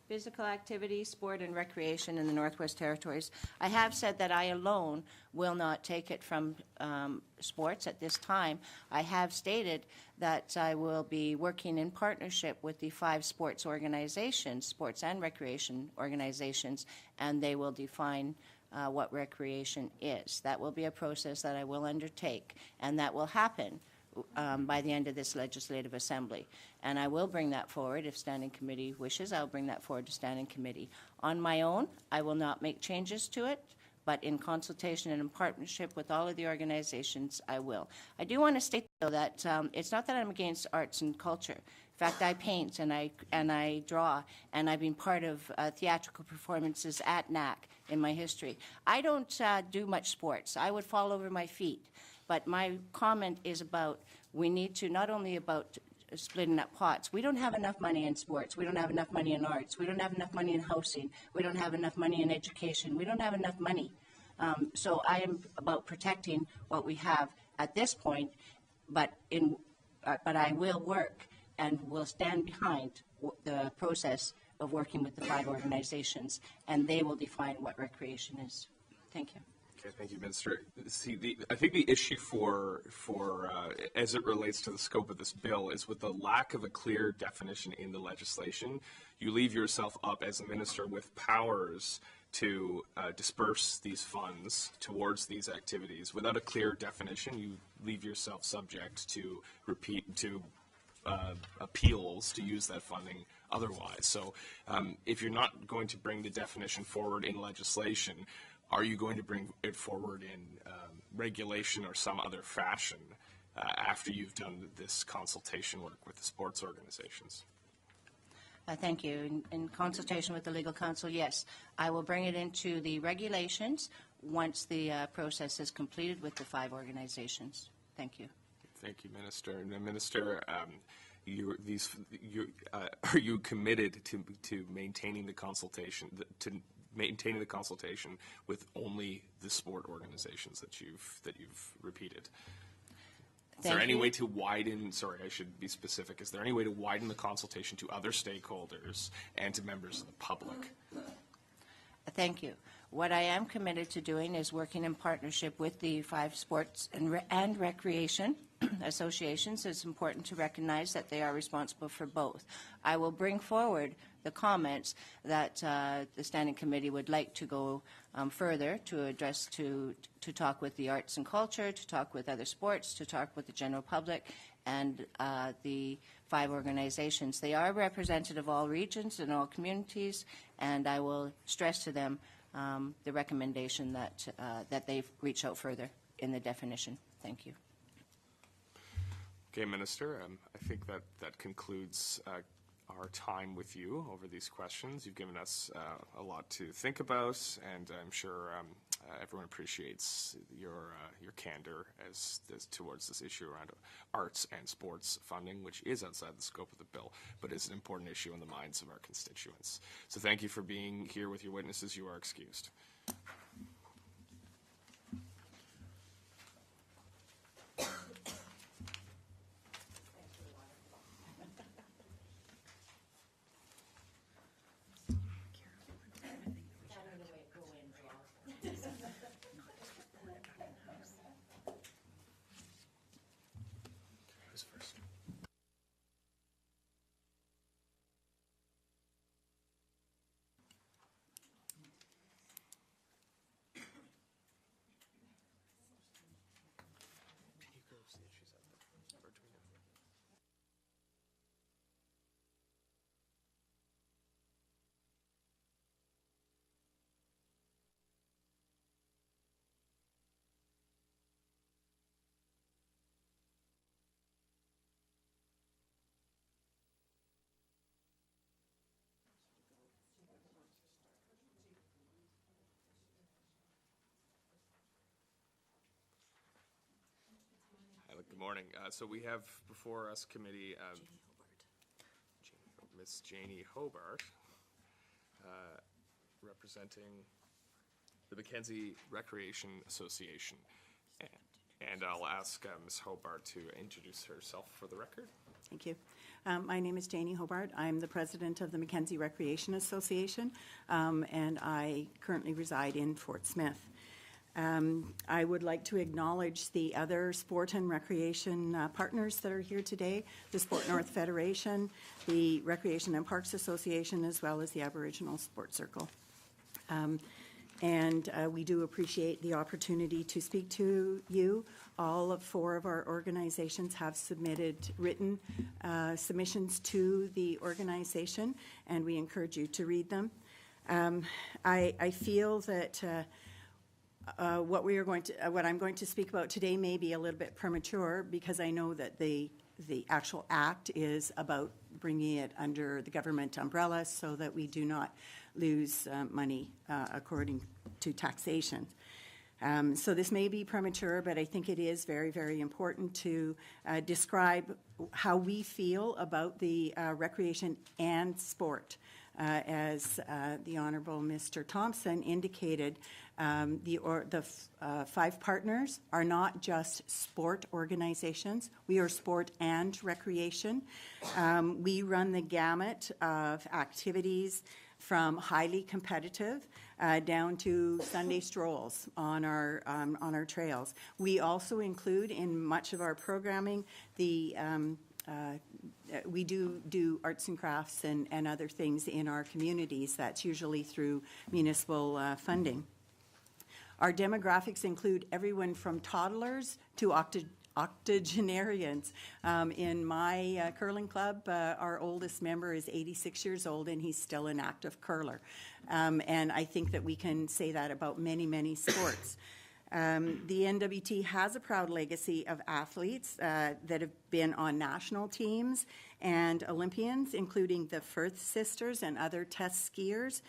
Physical activity, sport, and recreation in the Northwest Territories. I have said that I alone will not take it from sports at this time. I have stated that I will be working in partnership with the 5 sports organizations, sports and recreation organizations, and they will define what recreation is. That will be a process that I will undertake, and that will happen by the end of this legislative assembly. And I will bring that forward if Standing Committee wishes. I'll bring that forward to Standing Committee. On my own, I will not make changes to it, but in consultation and in partnership with all of the organizations, I will. I do want to state, though, that it's not that I'm against arts and culture. In fact, I paint and I draw, and I've been part of theatrical performances at NAC in my history. I don't do much sports. I would fall over my feet. But my comment is about, we need to, not only about splitting up pots. We don't have enough money in sports. We don't have enough money in arts. We don't have enough money in housing. We don't have enough money in education. We don't have enough money. So I am about protecting what we have at this point, but I will work and will stand behind the process of working with the 5 organizations, and they will define what recreation is. Thank you. Okay, thank you, Minister. See, I think the issue for as it relates to the scope of this bill is with the lack of a clear definition in the legislation, you leave yourself up as a minister with powers to disperse these funds towards these activities. Without a clear definition, you leave yourself subject to appeals to use that funding otherwise. So if you're not going to bring the definition forward in legislation, are you going to bring it forward in regulation or some other fashion after you've done this consultation work with the sports organizations? Thank you. In consultation with the legal counsel, yes. I will bring it into the regulations once the process is completed with the 5 organizations. Thank you. Thank you, Minister. And Minister, are you committed to maintaining the consultation, with only the sport organizations that you've repeated? Is there any way to widen, sorry, I should be specific, is there any way to widen the consultation to other stakeholders and to members of the public? Thank you. What I am committed to doing is working in partnership with the 5 sports and recreation associations. It's important to recognize that they are responsible for both. I will bring forward the comments that the Standing Committee would like to go further to address, to talk with the arts and culture, to talk with other sports, to talk with the general public, and the 5 organizations. They are representative of all regions and all communities, and I will stress to them the recommendation that they reach out further in the definition. Thank you. Okay, Minister, I think that concludes our time with you over these questions. You've given us a lot to think about, and I'm sure everyone appreciates your candor as towards this issue around arts and sports funding, which is outside the scope of the bill, but is an important issue in the minds of our constituents. So thank you for being here with your witnesses. You are excused. Good morning. So we have before us committee Miss Janie Hobart, representing the Mackenzie Recreation Association. And I'll ask Ms. Hobart to introduce herself for the record. Thank you. My name is Janie Hobart. I'm the president of the Mackenzie Recreation Association, and I currently reside in Fort Smith. I would like to acknowledge the other sport and recreation partners that are here today, the Sport North Federation, the Recreation and Parks Association, as well as the Aboriginal Sports Circle. And we do appreciate the opportunity to speak to you. All 4 of our organizations have submitted written submissions to the organization, and we encourage you to read them. I feel that what I'm going to speak about today may be a little bit premature, because I know that the actual act is about bringing it under the government umbrella so that we do not lose money according to taxation. So this may be premature, but I think it is very, very important to describe how we feel about the recreation and sport. As the Honourable Mr. Thompson indicated, the 5 partners are not just sport organizations. We are sport and recreation. We run the gamut of activities from highly competitive down to Sunday strolls on our trails. We also include in much of our programming the we do arts and crafts and other things in our communities. That's usually through municipal funding. Our demographics include everyone from toddlers to octogenarians. In my curling club, our oldest member is 86 years old, and he's still an active curler. And I think that we can say that about many, many sports. The NWT has a proud legacy of athletes that have been on national teams and Olympians, including the Firth sisters and other test skiers,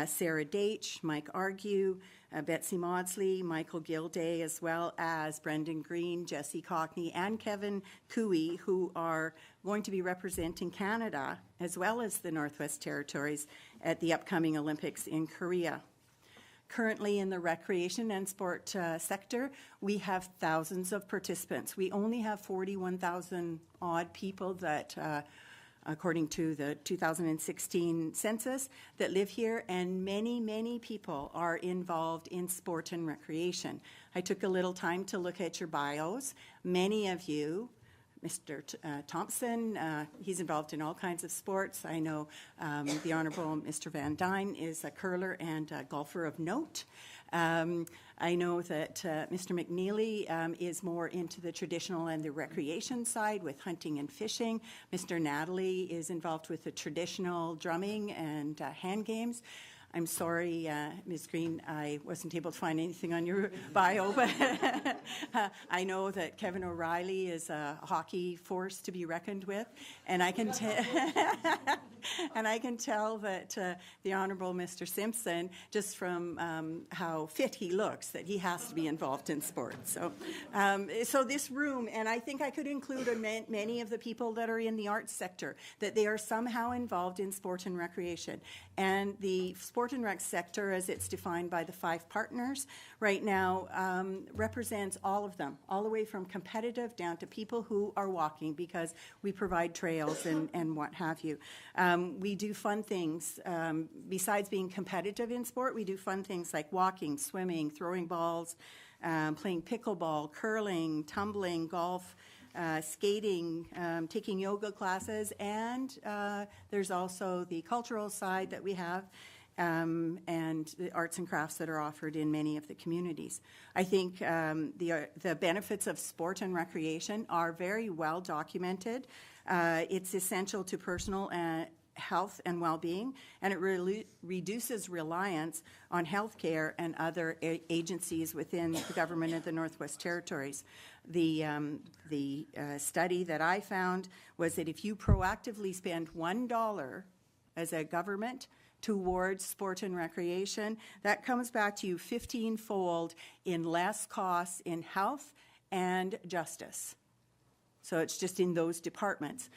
Sarah Daitch, Mike Argue, Betsy Maudsley, Michael Gilday, as well as Brendan Green, Jesse Cockney, and Kevin Cooey, who are going to be representing Canada, as well as the Northwest Territories, at the upcoming Olympics in Korea. Currently in the recreation and sport sector, we have thousands of participants. We only have 41,000 odd people that, according to the 2016 census, that live here, and many, many people are involved in sport and recreation. I took a little time to look at your bios. Many of you, Mr. Thompson, he's involved in all kinds of sports. I know the Honourable Mr. Van Dyne is a curler and a golfer of note. I know that Mr. McNeely is more into the traditional and the recreation side with hunting and fishing. Mr. Natalie is involved with the traditional drumming and hand games. I'm sorry, Ms. Green, I wasn't able to find anything on your bio, but I know that Kevin O'Reilly is a hockey force to be reckoned with, and I can tell that the Honourable Mr. Simpson, just from how fit he looks, that he has to be involved in sports. So this room, and I think I could include many of the people that are in the arts sector, that they are somehow involved in sport and recreation. And the sport and rec sector, as it's defined by the 5 partners right now, represents all of them, all the way from competitive down to people who are walking, because we provide trails and what have you. We do fun things. Besides being competitive in sport, we do fun things like walking, swimming, throwing balls, playing pickleball, curling, tumbling, golf, skating, taking yoga classes, and there's also the cultural side that we have, and the arts and crafts that are offered in many of the communities. I think the benefits of sport and recreation are very well documented. It's essential to personal health and well-being, and it reduces reliance on healthcare and other agencies within the government of the Northwest Territories. The study that I found was that if you proactively spend $1 as a government towards sport and recreation, that comes back to you 15-fold in less costs in health and justice. So it's just in those departments.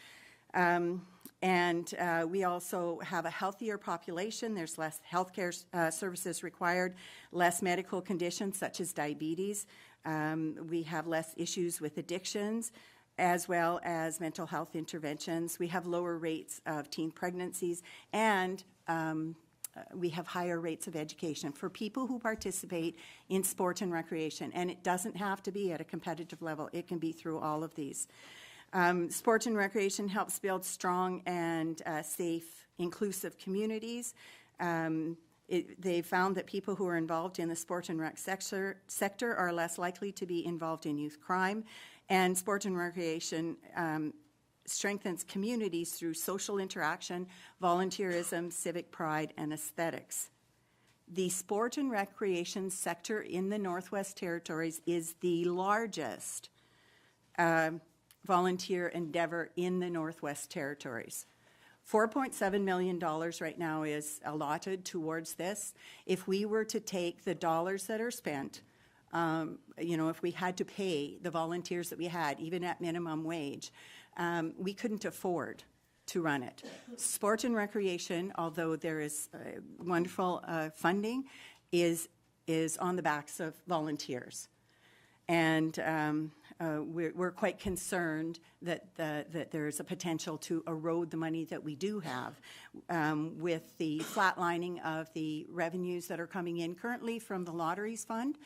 We also have a healthier population. There's less healthcare services required, less medical conditions such as diabetes. We have less issues with addictions, as well as mental health interventions. We have lower rates of teen pregnancies, and we have higher rates of education for people who participate in sport and recreation. And it doesn't have to be at a competitive level. It can be through all of these. Sport and recreation helps build strong and safe, inclusive communities. They found that people who are involved in the sport and rec sector are less likely to be involved in youth crime. And sport and recreation strengthens communities through social interaction, volunteerism, civic pride, and aesthetics. The sport and recreation sector in the Northwest Territories is the largest volunteer endeavor in the Northwest Territories. $4.7 million right now is allotted towards this. If we were to take the dollars that are spent, if we had to pay the volunteers that we had, even at minimum wage, we couldn't afford to run it. Sport and recreation, although there is wonderful funding, is on the backs of volunteers. And we're quite concerned that there's a potential to erode the money that we do have with the flatlining of the revenues that are coming in currently from the Lotteries Fund.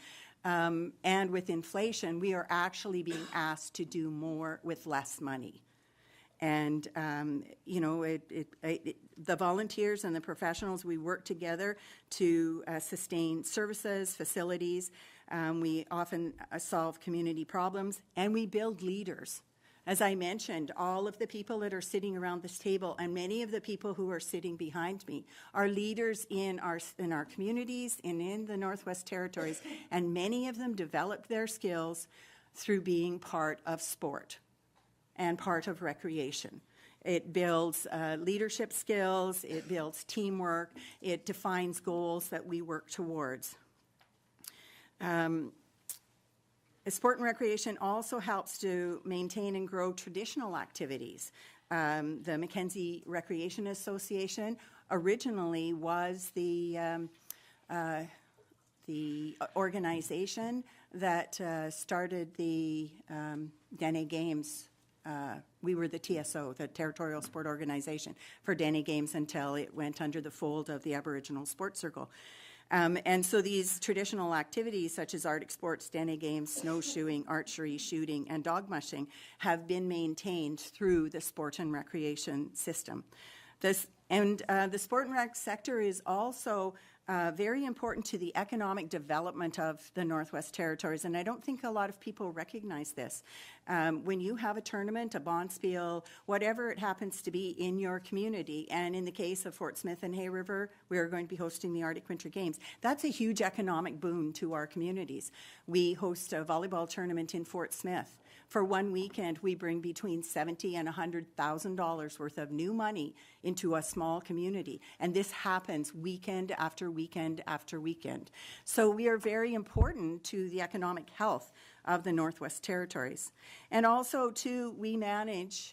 And with inflation, we are actually being asked to do more with less money. And, the volunteers and the professionals, we work together to sustain services, facilities. We often solve community problems, and we build leaders. As I mentioned, all of the people that are sitting around this table, and many of the people who are sitting behind me, are leaders in our communities and in the Northwest Territories, and many of them developed their skills through being part of sport and part of recreation. It builds leadership skills, it builds teamwork, it defines goals that we work towards. Sport and recreation also helps to maintain and grow traditional activities. The Mackenzie Recreation Association originally was the organization that started the Dene Games. We were the TSO, the Territorial Sport Organization, for Dene Games until it went under the fold of the Aboriginal Sports Circle. And so these traditional activities such as Arctic sports, Dene Games, snowshoeing, archery, shooting, and dog mushing have been maintained through the sport and recreation system. The sport and rec sector is also very important to the economic development of the Northwest Territories, and I don't think a lot of people recognize this. When you have a tournament, a bonspiel, whatever it happens to be in your community, and in the case of Fort Smith and Hay River, we are going to be hosting the Arctic Winter Games. That's a huge economic boon to our communities. We host a volleyball tournament in Fort Smith. For one weekend, we bring between $70,000 and $100,000 worth of new money into a small community. And this happens weekend after weekend after weekend. So we are very important to the economic health of the Northwest Territories. And also, too, we manage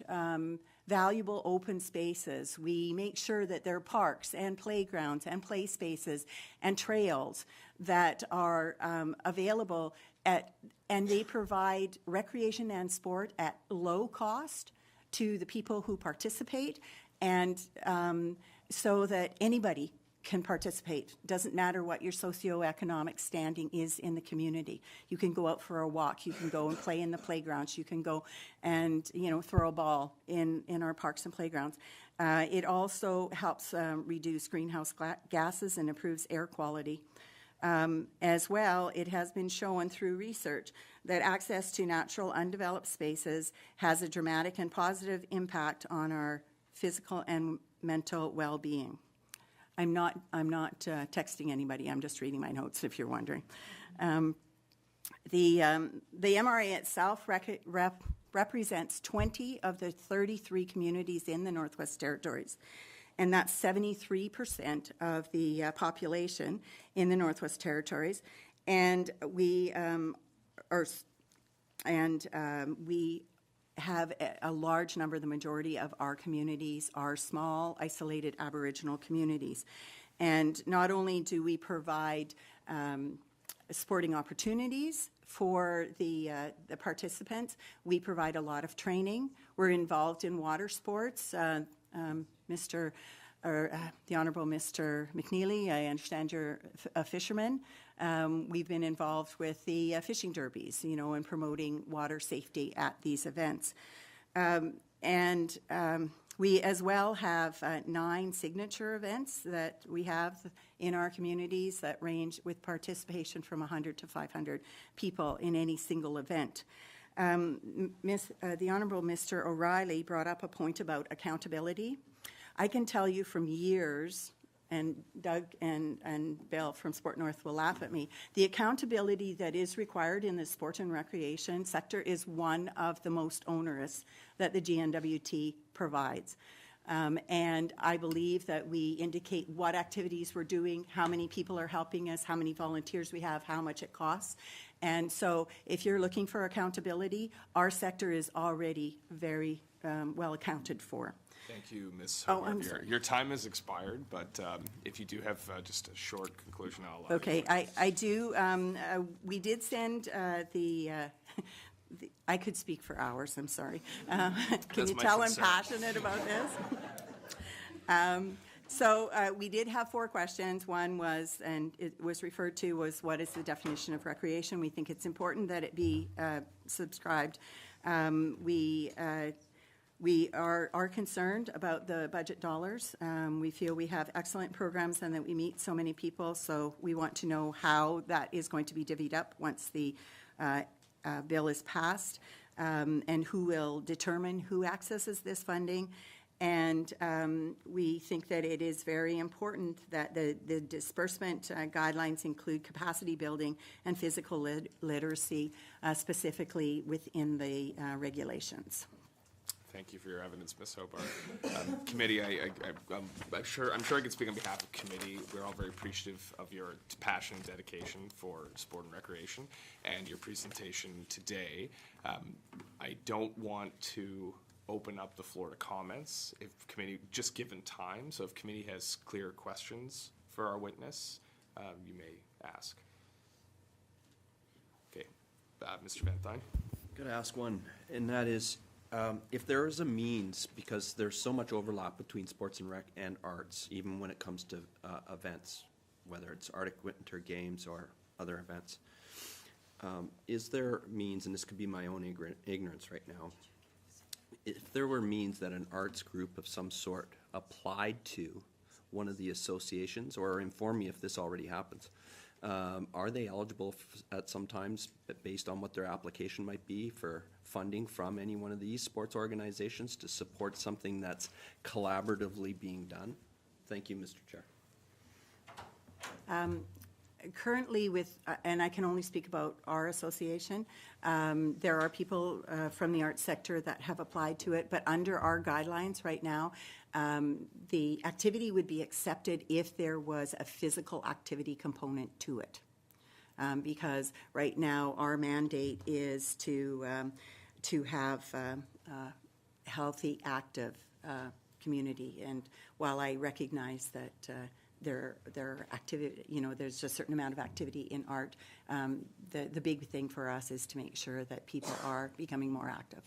valuable open spaces. We make sure that there are parks and playgrounds and play spaces and trails that are available and they provide recreation and sport at low cost to the people who participate, and so that anybody can participate. Doesn't matter what your socioeconomic standing is in the community. You can go out for a walk. You can go and play in the playgrounds. You can go and throw a ball in our parks and playgrounds. It also helps reduce greenhouse gases and improves air quality. As well, it has been shown through research that access to natural undeveloped spaces has a dramatic and positive impact on our physical and mental well-being. I'm not texting anybody. I'm just reading my notes, if you're wondering. The MRA itself represents 20 of the 33 communities in the Northwest Territories. And that's 73% of the population in the Northwest Territories. And we have a large number, the majority of our communities are small, isolated Aboriginal communities. And not only do we provide sporting opportunities for the participants, we provide a lot of training. We're involved in water sports. The Honourable Mr. McNeely, I understand you're a fisherman. We've been involved with the fishing derbies, and promoting water safety at these events. We as well have 9 signature events that we have in our communities that range with participation from 100 to 500 people in any single event. The Honourable Mr. O'Reilly brought up a point about accountability. I can tell you from years, and Doug and Bill from Sport North will laugh at me, the accountability that is required in the sport and recreation sector is one of the most onerous that the GNWT provides. And I believe that we indicate what activities we're doing, how many people are helping us, how many volunteers we have, how much it costs. And so if you're looking for accountability, our sector is already very well accounted for. Thank you, Ms. Oh, Hobart. I'm sorry. Your time has expired, but if you do have just a short conclusion, I'll allow Okay, you. I do. We did send I could speak for hours, I'm sorry. Can That's you my tell concern. I'm passionate about this? So we did have 4 questions. One was, and it was referred to, was what is the definition of recreation? We think it's important that it be subscribed. We are concerned about the budget dollars. We feel we have excellent programs and that we meet so many people, so we want to know how that is going to be divvied up once the bill is passed, and who will determine who accesses this funding. And we think that it is very important that the disbursement guidelines include capacity building and physical literacy, specifically within the regulations. Thank you for your evidence, Ms. Hobart. Committee, I'm sure I can speak on behalf of committee. We're all very appreciative of your passion and dedication for sport and recreation and your presentation today. I don't want to open up the floor to comments if committee, just given time. So if committee has clear questions for our witness, you may ask. Okay, Mr. Van Thyn. Got to ask one, and that is, if there is a means, because there's so much overlap between sports and rec and arts, even when it comes to events, whether it's Arctic Winter Games or other events, is there means, and this could be my own ignorance right now, if there were means that an arts group of some sort applied to one of the associations, or inform me if this already happens. Are they eligible at some times, based on what their application might be, for funding from any one of these sports organizations to support something that's collaboratively being done? Thank you, Mr. Chair. Currently with, and I can only speak about our association, there are people from the arts sector that have applied to it, but under our guidelines right now, the activity would be accepted if there was a physical activity component to it. Because right now, our mandate is to have a healthy, active community. And while I recognize that their activity, there's a certain amount of activity in art, the big thing for us is to make sure that people are becoming more active.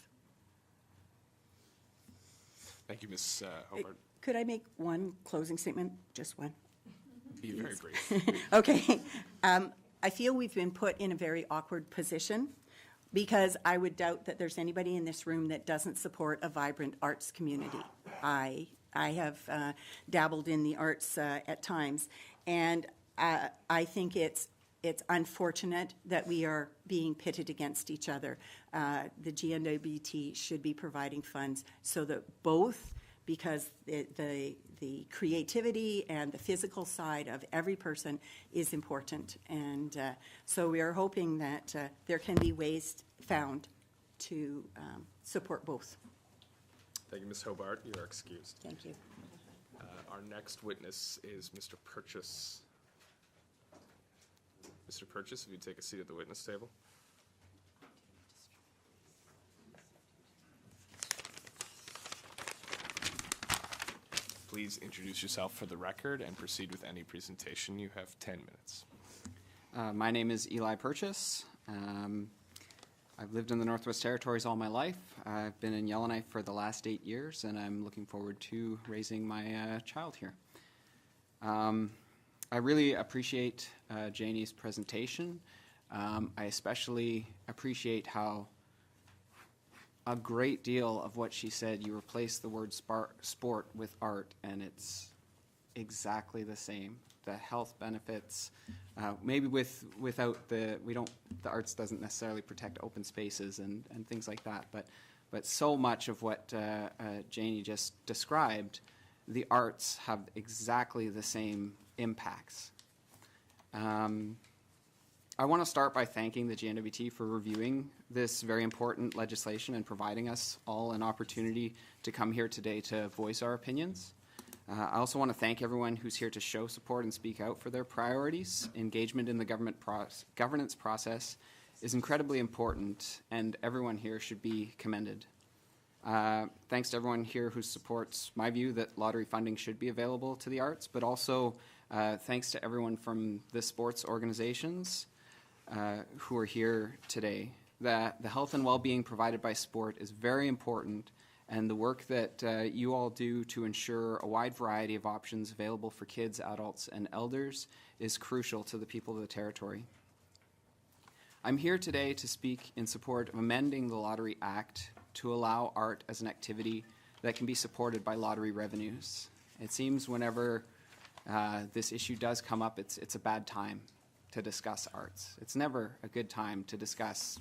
Thank you, Ms. Hobart. Could I make one closing statement? Just one? Be very brief. Okay. I feel we've been put in a very awkward position, because I would doubt that there's anybody in this room that doesn't support a vibrant arts community. I have dabbled in the arts at times, and I think it's unfortunate that we are being pitted against each other. The GNWT should be providing funds so that both, because the creativity and the physical side of every person is important. And so we are hoping that there can be ways found to support both. Thank you, Ms. Hobart. You are excused. Thank you. Our next witness is Mr. Purchase. Mr. Purchase, if you'd take a seat at the witness table. Please introduce yourself for the record and proceed with any presentation. You have 10 minutes. My name is Eli Purchase. I've lived in the Northwest Territories all my life. I've been in Yellowknife for the last 8 years, and I'm looking forward to raising my child here. I really appreciate Janie's presentation. I especially appreciate how a great deal of what she said, you replace the word sport with art, and it's exactly the same. The health benefits, maybe without the arts doesn't necessarily protect open spaces and things like that, but so much of what Janie just described, the arts have exactly the same impacts. I want to start by thanking the GNWT for reviewing this very important legislation and providing us all an opportunity to come here today to voice our opinions. I also want to thank everyone who's here to show support and speak out for their priorities. Engagement in the governance process is incredibly important, and everyone here should be commended. Thanks to everyone here who supports my view that lottery funding should be available to the arts, but also thanks to everyone from the sports organizations who are here today. The health and well-being provided by sport is very important, and the work that you all do to ensure a wide variety of options available for kids, adults, and elders is crucial to the people of the territory. I'm here today to speak in support of amending the Lottery Act to allow art as an activity that can be supported by lottery revenues. It seems whenever this issue does come up, it's a bad time to discuss arts. It's never a good time to discuss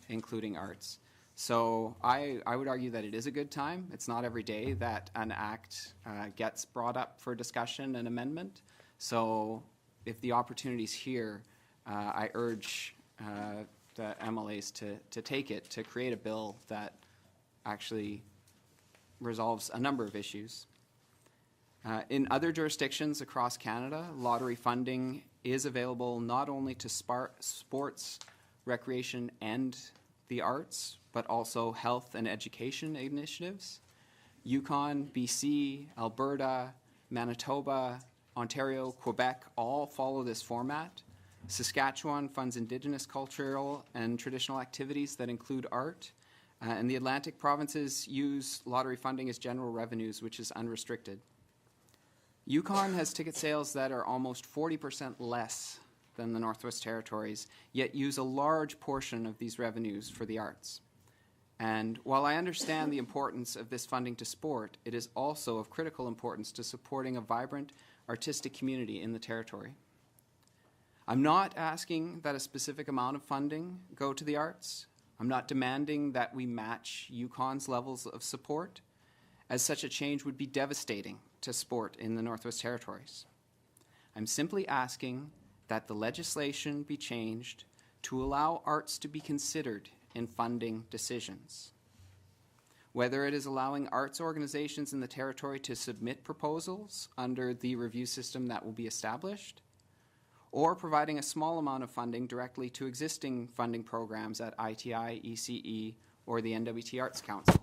including arts. So I would argue that it is a good time. It's not every day that an act gets brought up for discussion and amendment. So if the opportunity's here, I urge the MLAs to take it, to create a bill that actually resolves a number of issues. In other jurisdictions across Canada, lottery funding is available not only to sports, recreation, and the arts, but also health and education initiatives. Yukon, BC, Alberta, Manitoba, Ontario, Quebec all follow this format. Saskatchewan funds Indigenous cultural and traditional activities that include art. And the Atlantic provinces use lottery funding as general revenues, which is unrestricted. Yukon has ticket sales that are almost 40% less than the Northwest Territories, yet use a large portion of these revenues for the arts. And while I understand the importance of this funding to sport, it is also of critical importance to supporting a vibrant artistic community in the territory. I'm not asking that a specific amount of funding go to the arts. I'm not demanding that we match Yukon's levels of support, as such a change would be devastating to sport in the Northwest Territories. I'm simply asking that the legislation be changed to allow arts to be considered in funding decisions. Whether it is allowing arts organizations in the territory to submit proposals under the review system that will be established, or providing a small amount of funding directly to existing funding programs at ITI, ECE, or the NWT Arts Council.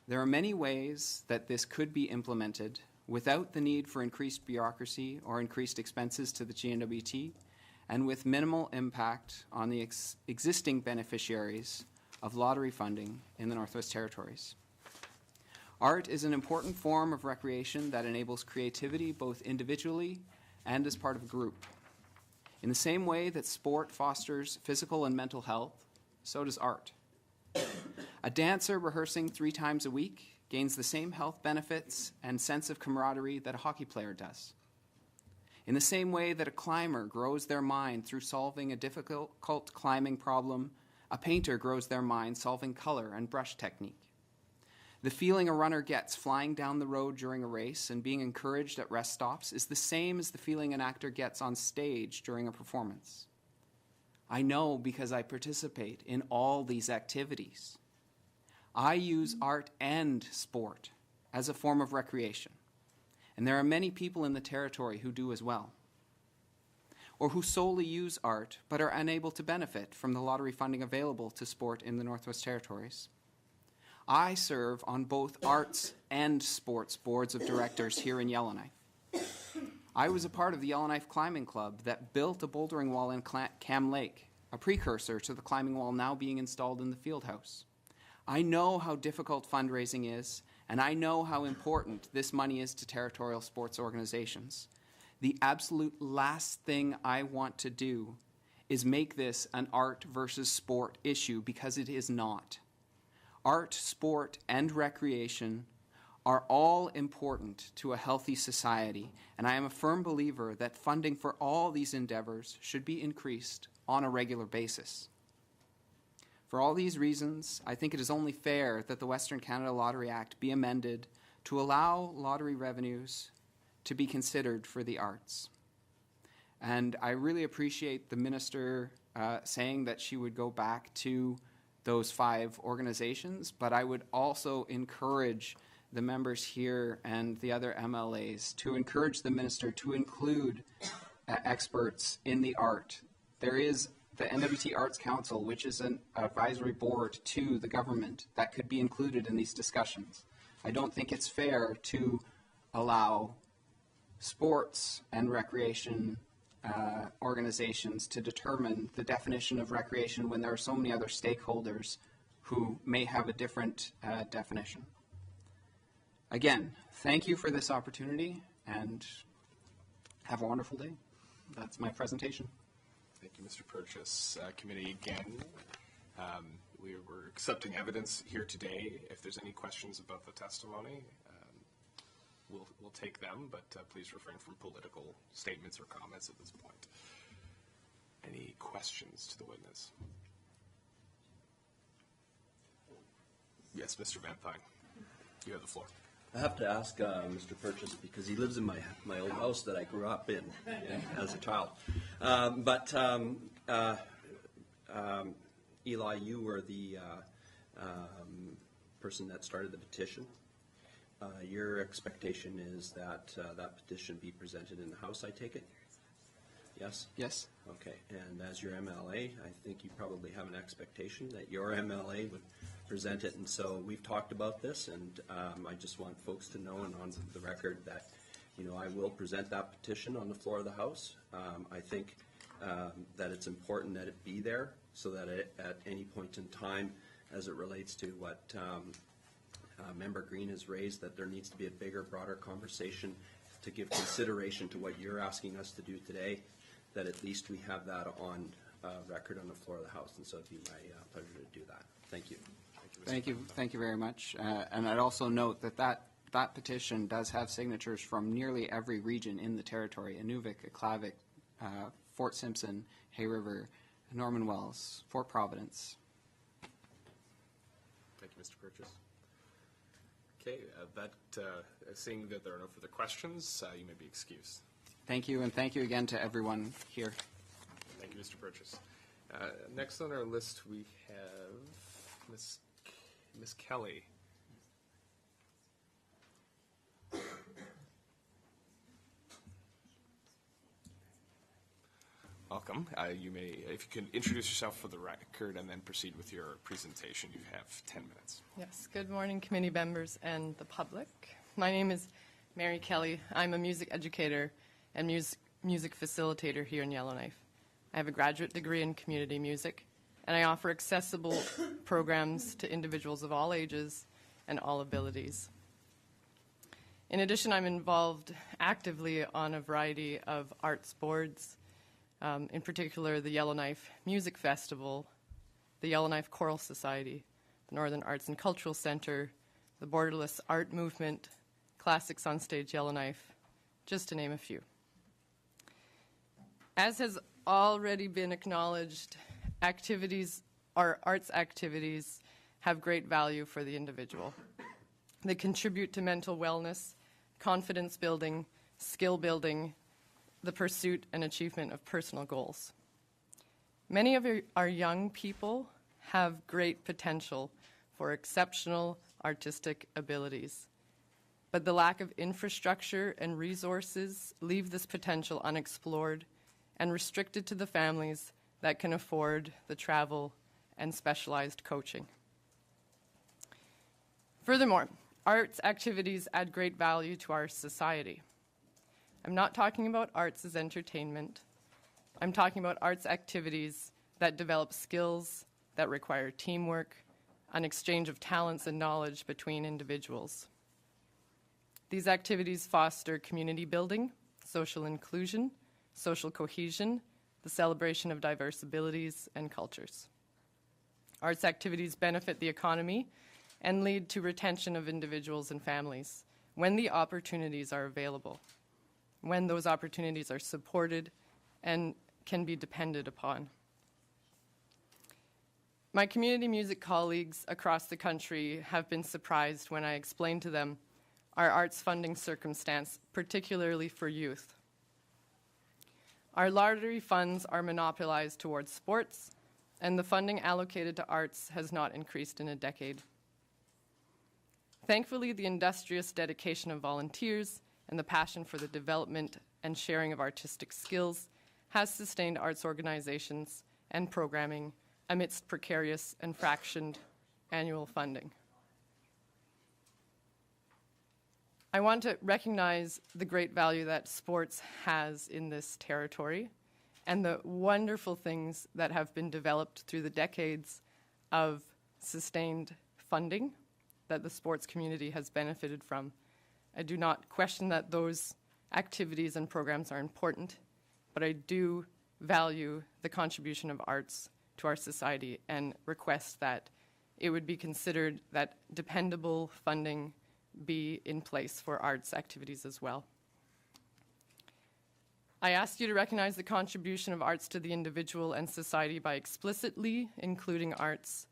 There are many ways that this could be implemented without the need for increased bureaucracy or increased expenses to the GNWT, and with minimal impact on the existing beneficiaries of lottery funding in the Northwest Territories. Art is an important form of recreation that enables creativity both individually and as part of a group. In the same way that sport fosters physical and mental health, so does art. A dancer rehearsing 3 times a week gains the same health benefits and sense of camaraderie that a hockey player does. In the same way that a climber grows their mind through solving a difficult climbing problem, a painter grows their mind solving color and brush technique. The feeling a runner gets flying down the road during a race and being encouraged at rest stops is the same as the feeling an actor gets on stage during a performance. I know because I participate in all these activities. I use art and sport as a form of recreation, and there are many people in the territory who do as well, or who solely use art but are unable to benefit from the lottery funding available to sport in the Northwest Territories. I serve on both arts and sports boards of directors here in Yellowknife. I was a part of the Yellowknife Climbing Club that built a bouldering wall in Cam Lake, a precursor to the climbing wall now being installed in the field house. I know how difficult fundraising is, and I know how important this money is to territorial sports organizations. The absolute last thing I want to do is make this an art versus sport issue, because it is not. Art, sport, and recreation are all important to a healthy society, and I am a firm believer that funding for all these endeavors should be increased on a regular basis. For all these reasons, I think it is only fair that the Western Canada Lottery Act be amended to allow lottery revenues to be considered for the arts. And I really appreciate the minister saying that she would go back to those 5 organizations, but I would also encourage the members here and the other MLAs to encourage the minister to include experts in the art. There is the NWT Arts Council, which is an advisory board to the government that could be included in these discussions. I don't think it's fair to allow sports and recreation organizations to determine the definition of recreation when there are so many other stakeholders who may have a different definition. Again, thank you for this opportunity, and have a wonderful day. That's my presentation. Thank you, Mr. Purchase. Committee, again, we're accepting evidence here today. If there's any questions about the testimony, we'll take them, but please refrain from political statements or comments at this point. Any questions to the witness? Yes, Mr. Van Thine, you have the floor. I have to ask Mr. Purchase, because he lives in my old house that I grew up in as a child. Eli, you were the person that started the petition. Your expectation is that that petition be presented in the House, I take it? Yes? Yes. Okay. And as your MLA, I think you probably have an expectation that your MLA would present it. And so we've talked about this, and I just want folks to know and on the record that, I will present that petition on the floor of the House. I think that it's important that it be there so that at any point in time, as it relates to what Member Green has raised, that there needs to be a bigger, broader conversation to give consideration to what you're asking us to do today, that at least we have that on record on the floor of the House, and so it'd be my pleasure to do that. Thank you. Thank you very much. And I'd also note that that petition does have signatures from nearly every region in the territory: Inuvik, Aklavik, Fort Simpson, Hay River, Norman Wells, Fort Providence. Thank you, Mr. Purchase. Okay, seeing that there are no further questions, you may be excused. Thank you, and thank you again to everyone here. Thank you, Mr. Purchase. Next on our list, we have Miss Kelly. Welcome. You may, if you can introduce yourself for the record and then proceed with your presentation. You have 10 minutes. Yes. Good morning, committee members and the public. My name is Mary Kelly. I'm a music educator and music facilitator here in Yellowknife. I have a graduate degree in community music, and I offer accessible programs to individuals of all ages and all abilities. In addition, I'm involved actively on a variety of arts boards, in particular the Yellowknife Music Festival, the Yellowknife Choral Society, the Northern Arts and Cultural Center, the Borderless Art Movement, Classics on Stage Yellowknife, just to name a few. As has already been acknowledged, arts activities have great value for the individual. They contribute to mental wellness, confidence building, skill building, the pursuit and achievement of personal goals. Many of our young people have great potential for exceptional artistic abilities, but the lack of infrastructure and resources leave this potential unexplored and restricted to the families that can afford the travel and specialized coaching. Furthermore, arts activities add great value to our society. I'm not talking about arts as entertainment. I'm talking about arts activities that develop skills that require teamwork, an exchange of talents and knowledge between individuals. These activities foster community building, social inclusion, social cohesion, the celebration of diverse abilities and cultures. Arts activities benefit the economy and lead to retention of individuals and families when the opportunities are available, when those opportunities are supported and can be depended upon. My community music colleagues across the country have been surprised when I explain to them our arts funding circumstance, particularly for youth. Our lottery funds are monopolized towards sports, and the funding allocated to arts has not increased in a decade. Thankfully, the industrious dedication of volunteers and the passion for the development and sharing of artistic skills has sustained arts organizations and programming amidst precarious and fractioned annual funding. I want to recognize the great value that sports has in this territory and the wonderful things that have been developed through the decades of sustained funding that the sports community has benefited from. I do not question that those activities and programs are important, but I do value the contribution of arts to our society and request that it would be considered that dependable funding be in place for arts activities as well. I ask you to recognize the contribution of arts to the individual and society by explicitly including arts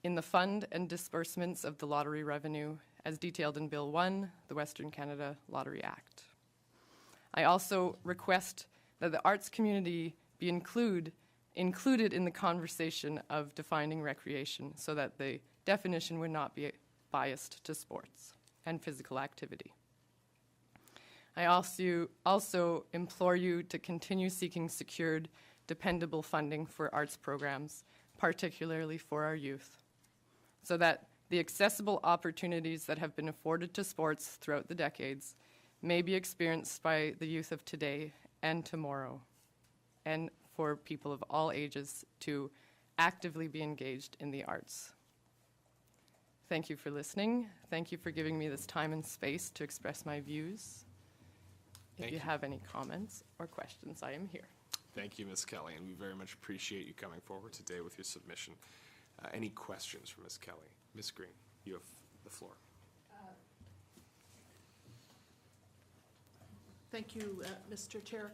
in the fund and disbursements of the lottery revenue as detailed in Bill 1, the Western Canada Lottery Act. I also request that the arts community be included in the conversation of defining recreation so that the definition would not be biased to sports and physical activity. I also implore you to continue seeking secured, dependable funding for arts programs, particularly for our youth, so that the accessible opportunities that have been afforded to sports throughout the decades may be experienced by the youth of today and tomorrow, and for people of all ages to actively be engaged in the arts. Thank you for listening. Thank you for giving me this time and space to express my views. If you have any comments or questions, I am here. Thank you, Ms. Kelly, and we very much appreciate you coming forward today with your submission. Any questions for Ms. Kelly? Ms. Green, you have the floor. Thank you, Mr. Chair.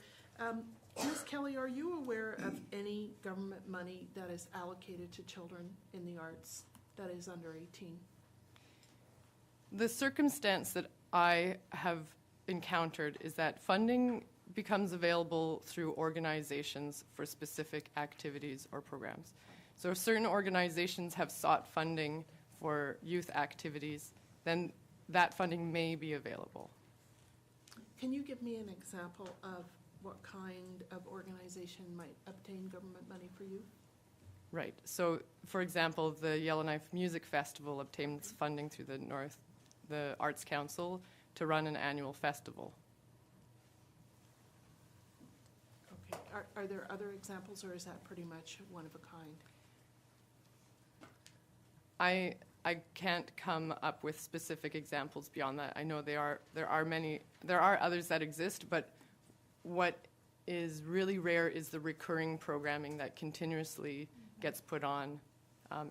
Ms. Kelly, are you aware of any government money that is allocated to children in the arts that is under 18? The circumstance that I have encountered is that funding becomes available through organizations for specific activities or programs. So if certain organizations have sought funding for youth activities, then that funding may be available. Can you give me an example of what kind of organization might obtain government money for youth? Right. So, for example, the Yellowknife Music Festival obtains funding through the Arts Council to run an annual festival. Okay. Are there other examples, or is that pretty much one of a kind? I can't come up with specific examples beyond that. I know there are others that exist, but what is really rare is the recurring programming that continuously gets put on.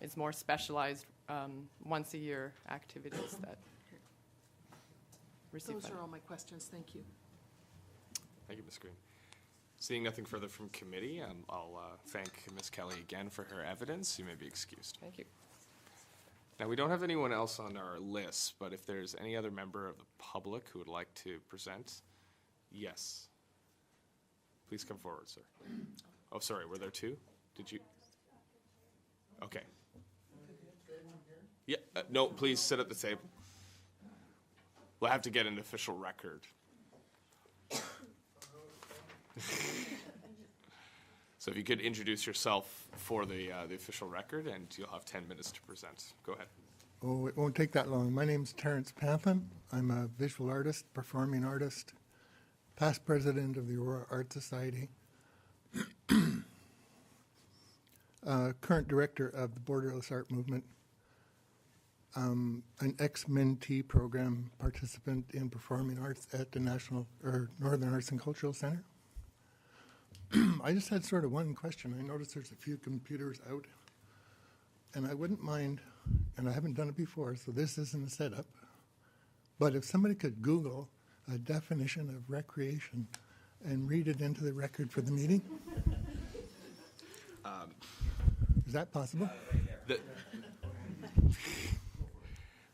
It's more specialized once a year activities that receive Those funding. are all my questions. Thank you. Thank you, Ms. Green. Seeing nothing further from committee, I'll thank Ms. Kelly again for her evidence. You may be excused. Thank you. Now, we don't have anyone else on our list, but if there's any other member of the public who would like to present, yes. Please come forward, sir. Oh, sorry, were there two? Did you? Okay. Yeah, no, please sit at the table. We'll have to get an official record. So if you could introduce yourself for the official record, and you'll have 10 minutes to present. Go ahead. Oh, it won't take that long. My name's Terrence Panthan. I'm a visual artist, performing artist, past president of the Aurora Art Society, current director of the Borderless Art Movement, an ex-mentee program participant in performing arts at the Northern Arts and Cultural Center. I just had sort of one question. I noticed there's a few computers out, and I wouldn't mind, and I haven't done it before, so this isn't a setup, but if somebody could Google a definition of recreation and read it into the record for the meeting. Is that possible?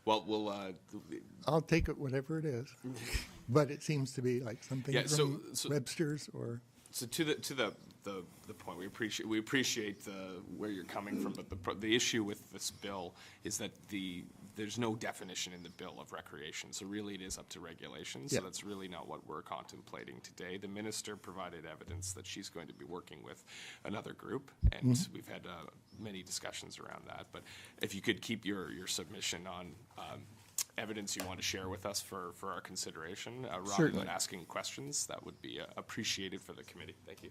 Well, I'll take it whatever it is, but it seems to be like something from Webster's or. So to the point, we appreciate where you're coming from, but the issue with this bill is that there's no definition in the bill of recreation. So really, it is up to regulation. So that's really not what we're contemplating today. The minister provided evidence that she's going to be working with another group, and we've had many discussions around that. But if you could keep your submission on evidence you want to share with us for our consideration, rather than asking questions, that would be appreciated for the committee. Thank you.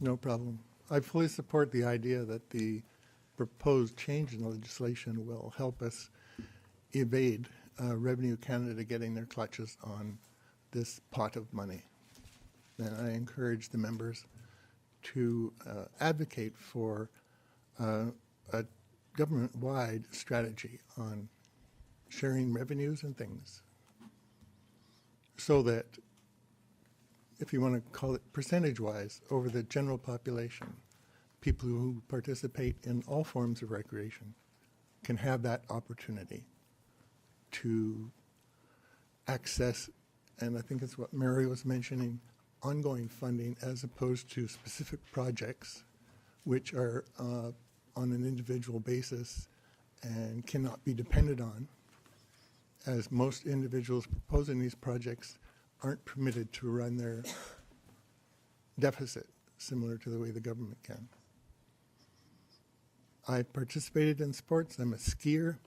No problem. I fully support the idea that the proposed change in legislation will help us evade Revenue Canada getting their clutches on this pot of money. And I encourage the members to advocate for a government-wide strategy on sharing revenues and things, so that, if you want to call it percentage-wise, over the general population, people who participate in all forms of recreation can have that opportunity to access, and I think it's what Mary was mentioning, ongoing funding as opposed to specific projects which are on an individual basis and cannot be depended on, as most individuals proposing these projects aren't permitted to run their deficit similar to the way the government can. I participated in sports. I'm a skier.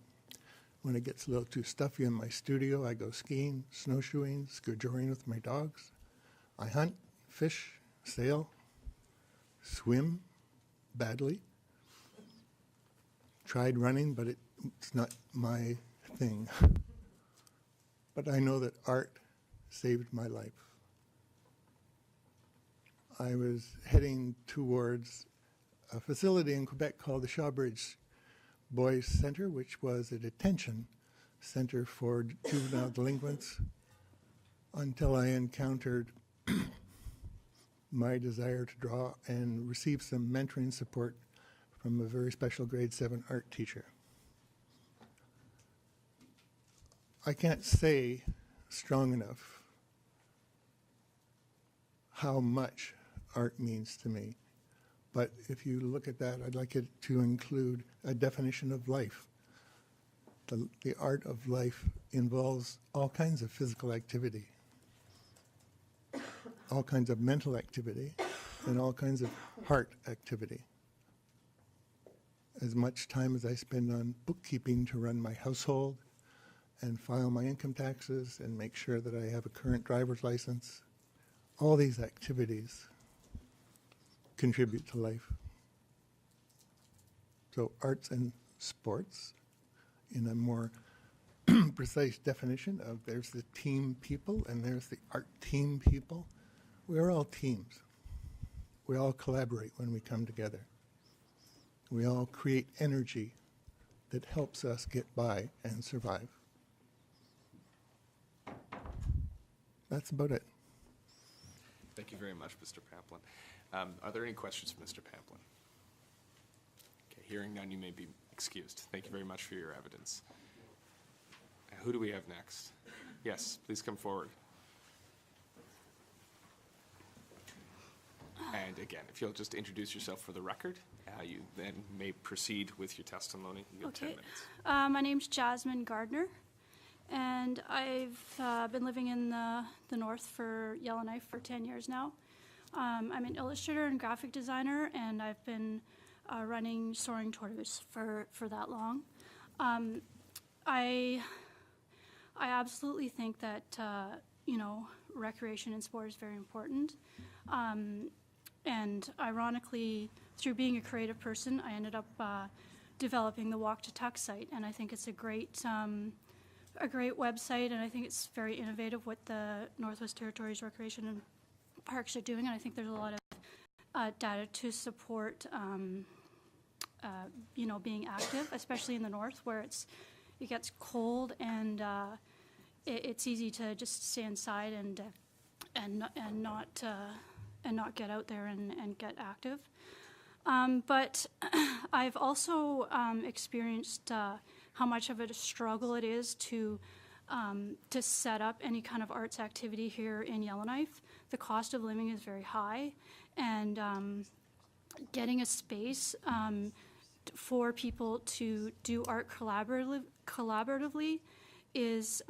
When it gets a little too stuffy in my studio, I go skiing, snowshoeing, skijoring with my dogs. I hunt, fish, sail, swim badly. Tried running, but it's not my thing. But I know that art saved my life. I was heading towards a facility in Quebec called the Shawbridge boys' center, which was a detention center for juvenile delinquents, until I encountered my desire to draw and receive some mentoring support from a very special grade 7 art teacher. I can't say strong enough how much art means to me. But if you look at that, I'd like it to include a definition of life. The art of life involves all kinds of physical activity, all kinds of mental activity, and all kinds of heart activity. As much time as I spend on bookkeeping to run my household and file my income taxes and make sure that I have a current driver's license, all these activities contribute to life. So arts and sports, in a more precise definition of there's the team people and there's the art team people. We're all teams. We all collaborate when we come together. We all create energy that helps us get by and survive. That's about it. Thank you very much, Mr. Pamplin. Are there any questions for Mr. Pamplin? Okay, hearing none, you may be excused. Thank you very much for your evidence. Who do we have next? Yes, please come forward. And again, if you'll just introduce yourself for the record, you then may proceed with your testimony. You have 10 minutes. My name's Jasmine Gardner, and I've been living in the north for Yellowknife for 10 years now. I'm an illustrator and graphic designer, and I've been running Soaring Tortoise for that long. I absolutely think that recreation and sport is very important. And ironically, through being a creative person, I ended up developing the Walk to Tuck site, and I think it's a great website, and I think it's very innovative what the Northwest Territories Recreation and Parks are doing, and I think there's a lot of data to support being active, especially in the north where it gets cold and it's easy to just stay inside and not get out there and get active. But I've also experienced how much of a struggle it is to set up any kind of arts activity here in Yellowknife. The cost of living is very high, and getting a space for people to do art collaboratively is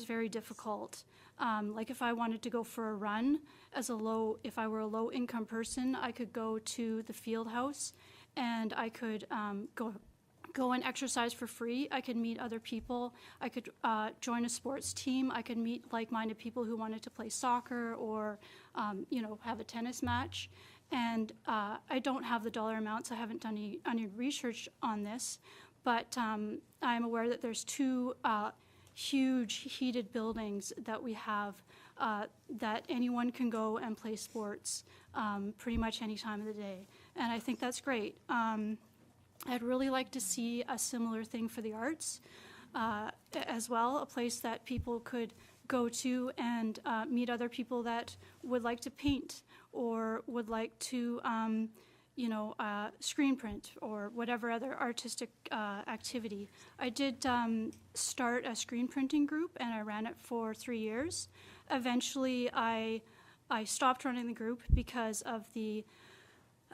very difficult. Like if I wanted to go for a run if I were a low income person, I could go to the field house and I could go and exercise for free. I could meet other people. I could join a sports team. I could meet like-minded people who wanted to play soccer or have a tennis match. And I don't have the dollar amounts. I haven't done any research on this, but I'm aware that there's two huge heated buildings that we have that anyone can go and play sports pretty much any time of the day. And I think that's great. I'd really like to see a similar thing for the arts as well, a place that people could go to and meet other people that would like to paint or would like to screen print or whatever other artistic activity. I did start a screen printing group and I ran it for 3 years. Eventually I stopped running the group because of the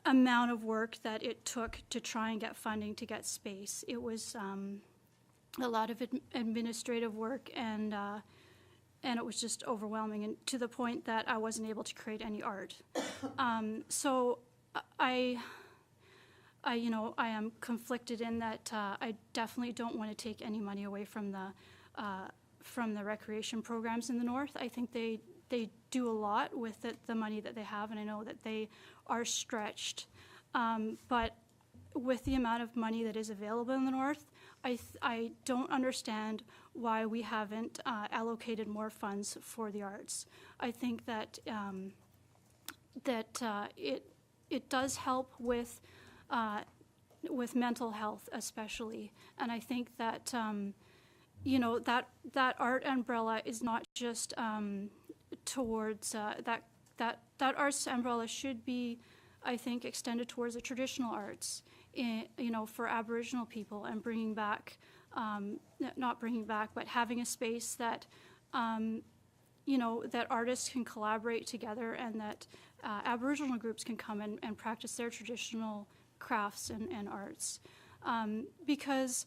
amount of work that it took to try and get funding to get space. It was a lot of administrative work and it was just overwhelming, and to the point that I wasn't able to create any art. So I am conflicted in that I definitely don't want to take any money away from the recreation programs in the north. I think they do a lot with the money that they have, and I know that they are stretched. But with the amount of money that is available in the north, I don't understand why we haven't allocated more funds for the arts. I think that it does help with with mental health especially. And I think that, you know, that art umbrella is not just towards, that arts umbrella should be, I think, extended towards the traditional arts, you know, for Aboriginal people, and bringing back, not bringing back, but having a space that, you know, that artists can collaborate together, and that Aboriginal groups can come and practice their traditional crafts and arts. Because,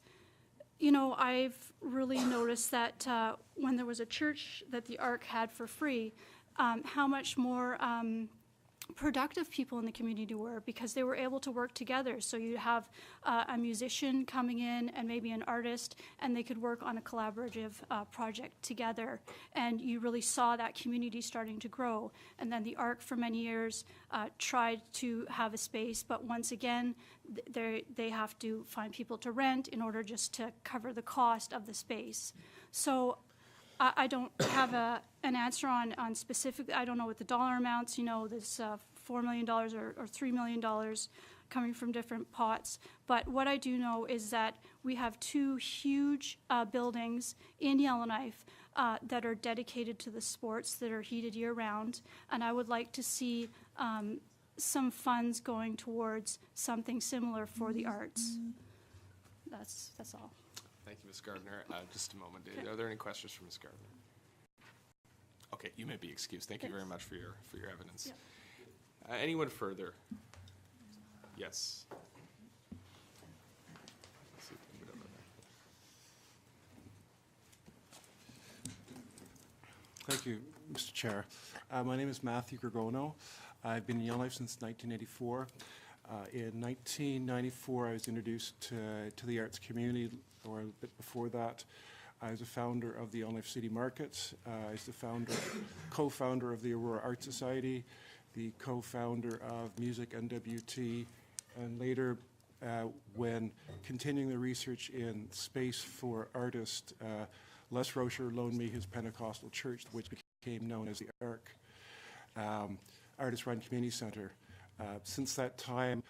you know, I've really noticed that when there was a church that the ARC had for free, how much more productive people in the community were, because they were able to work together. So you have a musician coming in and maybe an artist, and they could work on a collaborative project together. And you really saw that community starting to grow. And then the ARC for many years tried to have a space, but once again, they have to find people to rent in order just to cover the cost of the space. So I don't have an answer on specific, I don't know what the dollar amounts, you know, this $4 million or $3 million coming from different pots. But what I do know is that we have two huge buildings in Yellowknife that are dedicated to the sports, that are heated year-round. And I would like to see some funds going towards something similar for the arts. That's all. Thank you, Ms. Gardner. Just a moment. Are there any questions for Ms. Gardner? Okay, you may be excused. Thank you very much for your evidence. Yeah. Anyone further? Yes. Thank you, Mr. Chair. My name is Matthew Gregono. I've been in Yellowknife since 1984. In 1994, I was introduced to the arts community, or a bit before that. I was a founder of the Yellowknife City Market. I was the co-founder of the Aurora Art Society, the co-founder of Music NWT, and later, when continuing the research in space for artists, Les Rocher loaned me his Pentecostal church, which became known as the ARC, Artist Run Community Center. Since that time,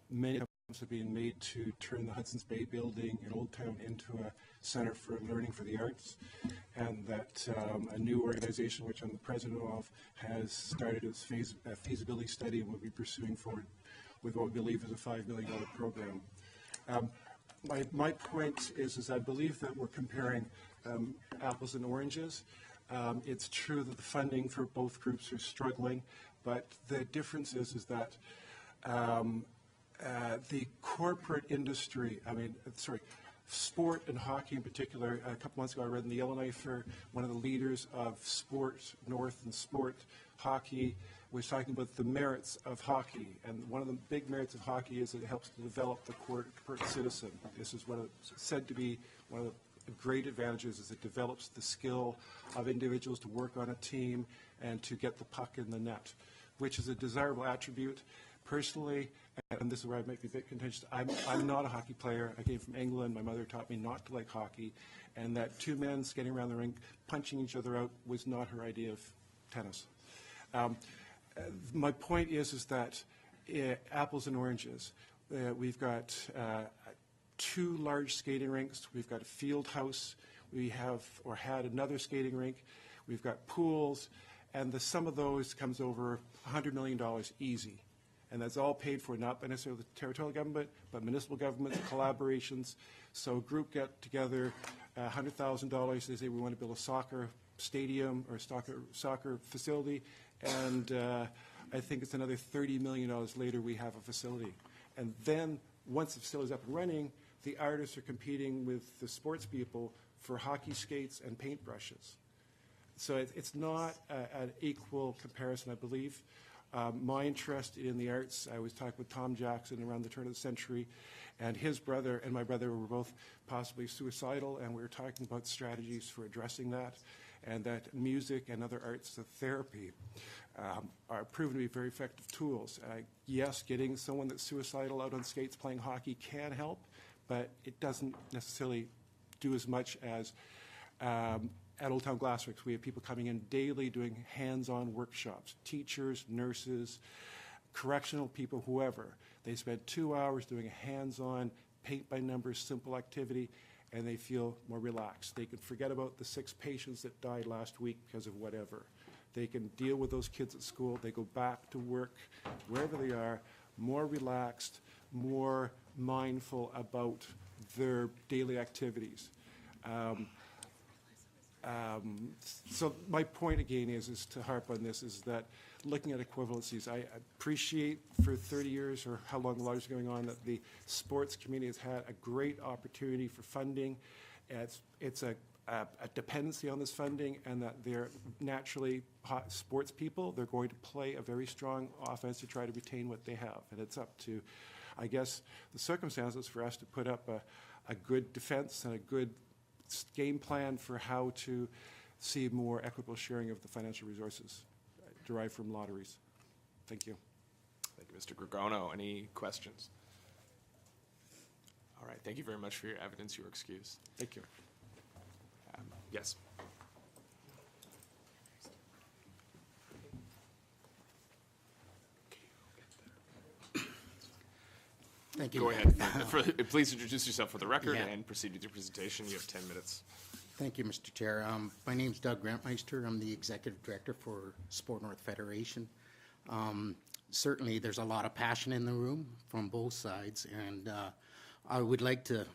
many attempts have been made to turn the Hudson's Bay building in Old Town into a center for learning for the arts, and that a new organization, which I'm the president of, has started its feasibility study and will be pursuing forward with what we believe is a $5 million program. My point is I believe that we're comparing apples and oranges. It's true that the funding for both groups are struggling, but the difference is that the corporate industry, sport and hockey in particular. A couple months ago I read in the Yellowknifer, one of the leaders of Sport North and Sport Hockey was talking about the merits of hockey. And one of the big merits of hockey is that it helps to develop the corporate citizen. This is said to be one of the great advantages, is it develops the skill of individuals to work on a team and to get the puck in the net, which is a desirable attribute. Personally, and this is where I might be a bit contentious, I'm not a hockey player. I came from England. My mother taught me not to like hockey, and that two men skating around the rink, punching each other out, was not her idea of tennis. My point is that apples and oranges. We've got two large skating rinks. We've got a field house. We have, or had, another skating rink. We've got pools, and the sum of those comes over $100 million easy. And that's all paid for not by necessarily the territorial government, but municipal governments, collaborations. So a group get together, $100,000, they say we want to build a soccer stadium or soccer facility, and I think it's another $30 million later we have a facility. And then once the facility is up and running, the artists are competing with the sports people for hockey skates and paintbrushes. So it's not an equal comparison, I believe. My interest in the arts, I was talking with Tom Jackson around the turn of the century, and his brother and my brother were both possibly suicidal, and we were talking about strategies for addressing that, and that music and other arts of therapy are proven to be very effective tools. Yes, getting someone that's suicidal out on skates playing hockey can help, but it doesn't necessarily do as much as at Old Town Glassworks. We have people coming in daily doing hands-on workshops, teachers, nurses, correctional people, whoever. They spend 2 hours doing a hands-on, paint-by-numbers, simple activity, and they feel more relaxed. They can forget about the 6 patients that died last week because of whatever. They can deal with those kids at school. They go back to work, wherever they are, more relaxed, more mindful about their daily activities. So my point again is to harp on this, is that looking at equivalencies, I appreciate for 30 years or how long the lottery's going on that the sports community has had a great opportunity for funding. It's a dependency on this funding, and that they're naturally sports people. They're going to play a very strong offense to try to retain what they have. And it's up to, I guess, the circumstances for us to put up a good defense and a good game plan for how to see more equitable sharing of the financial resources derived from lotteries. Thank you. Thank you, Mr. Gregono. Any questions? All right, thank you very much for your evidence. You are excused. Thank you. Yes. Thank you. Go ahead. Please introduce yourself for the record Yeah. and proceed with your presentation. You have 10 minutes. Thank you, Mr. Chair. My name's Doug Grantmeister. I'm the Executive Director for Sport North Federation. Certainly, there's a lot of passion in the room from both sides, and I would like to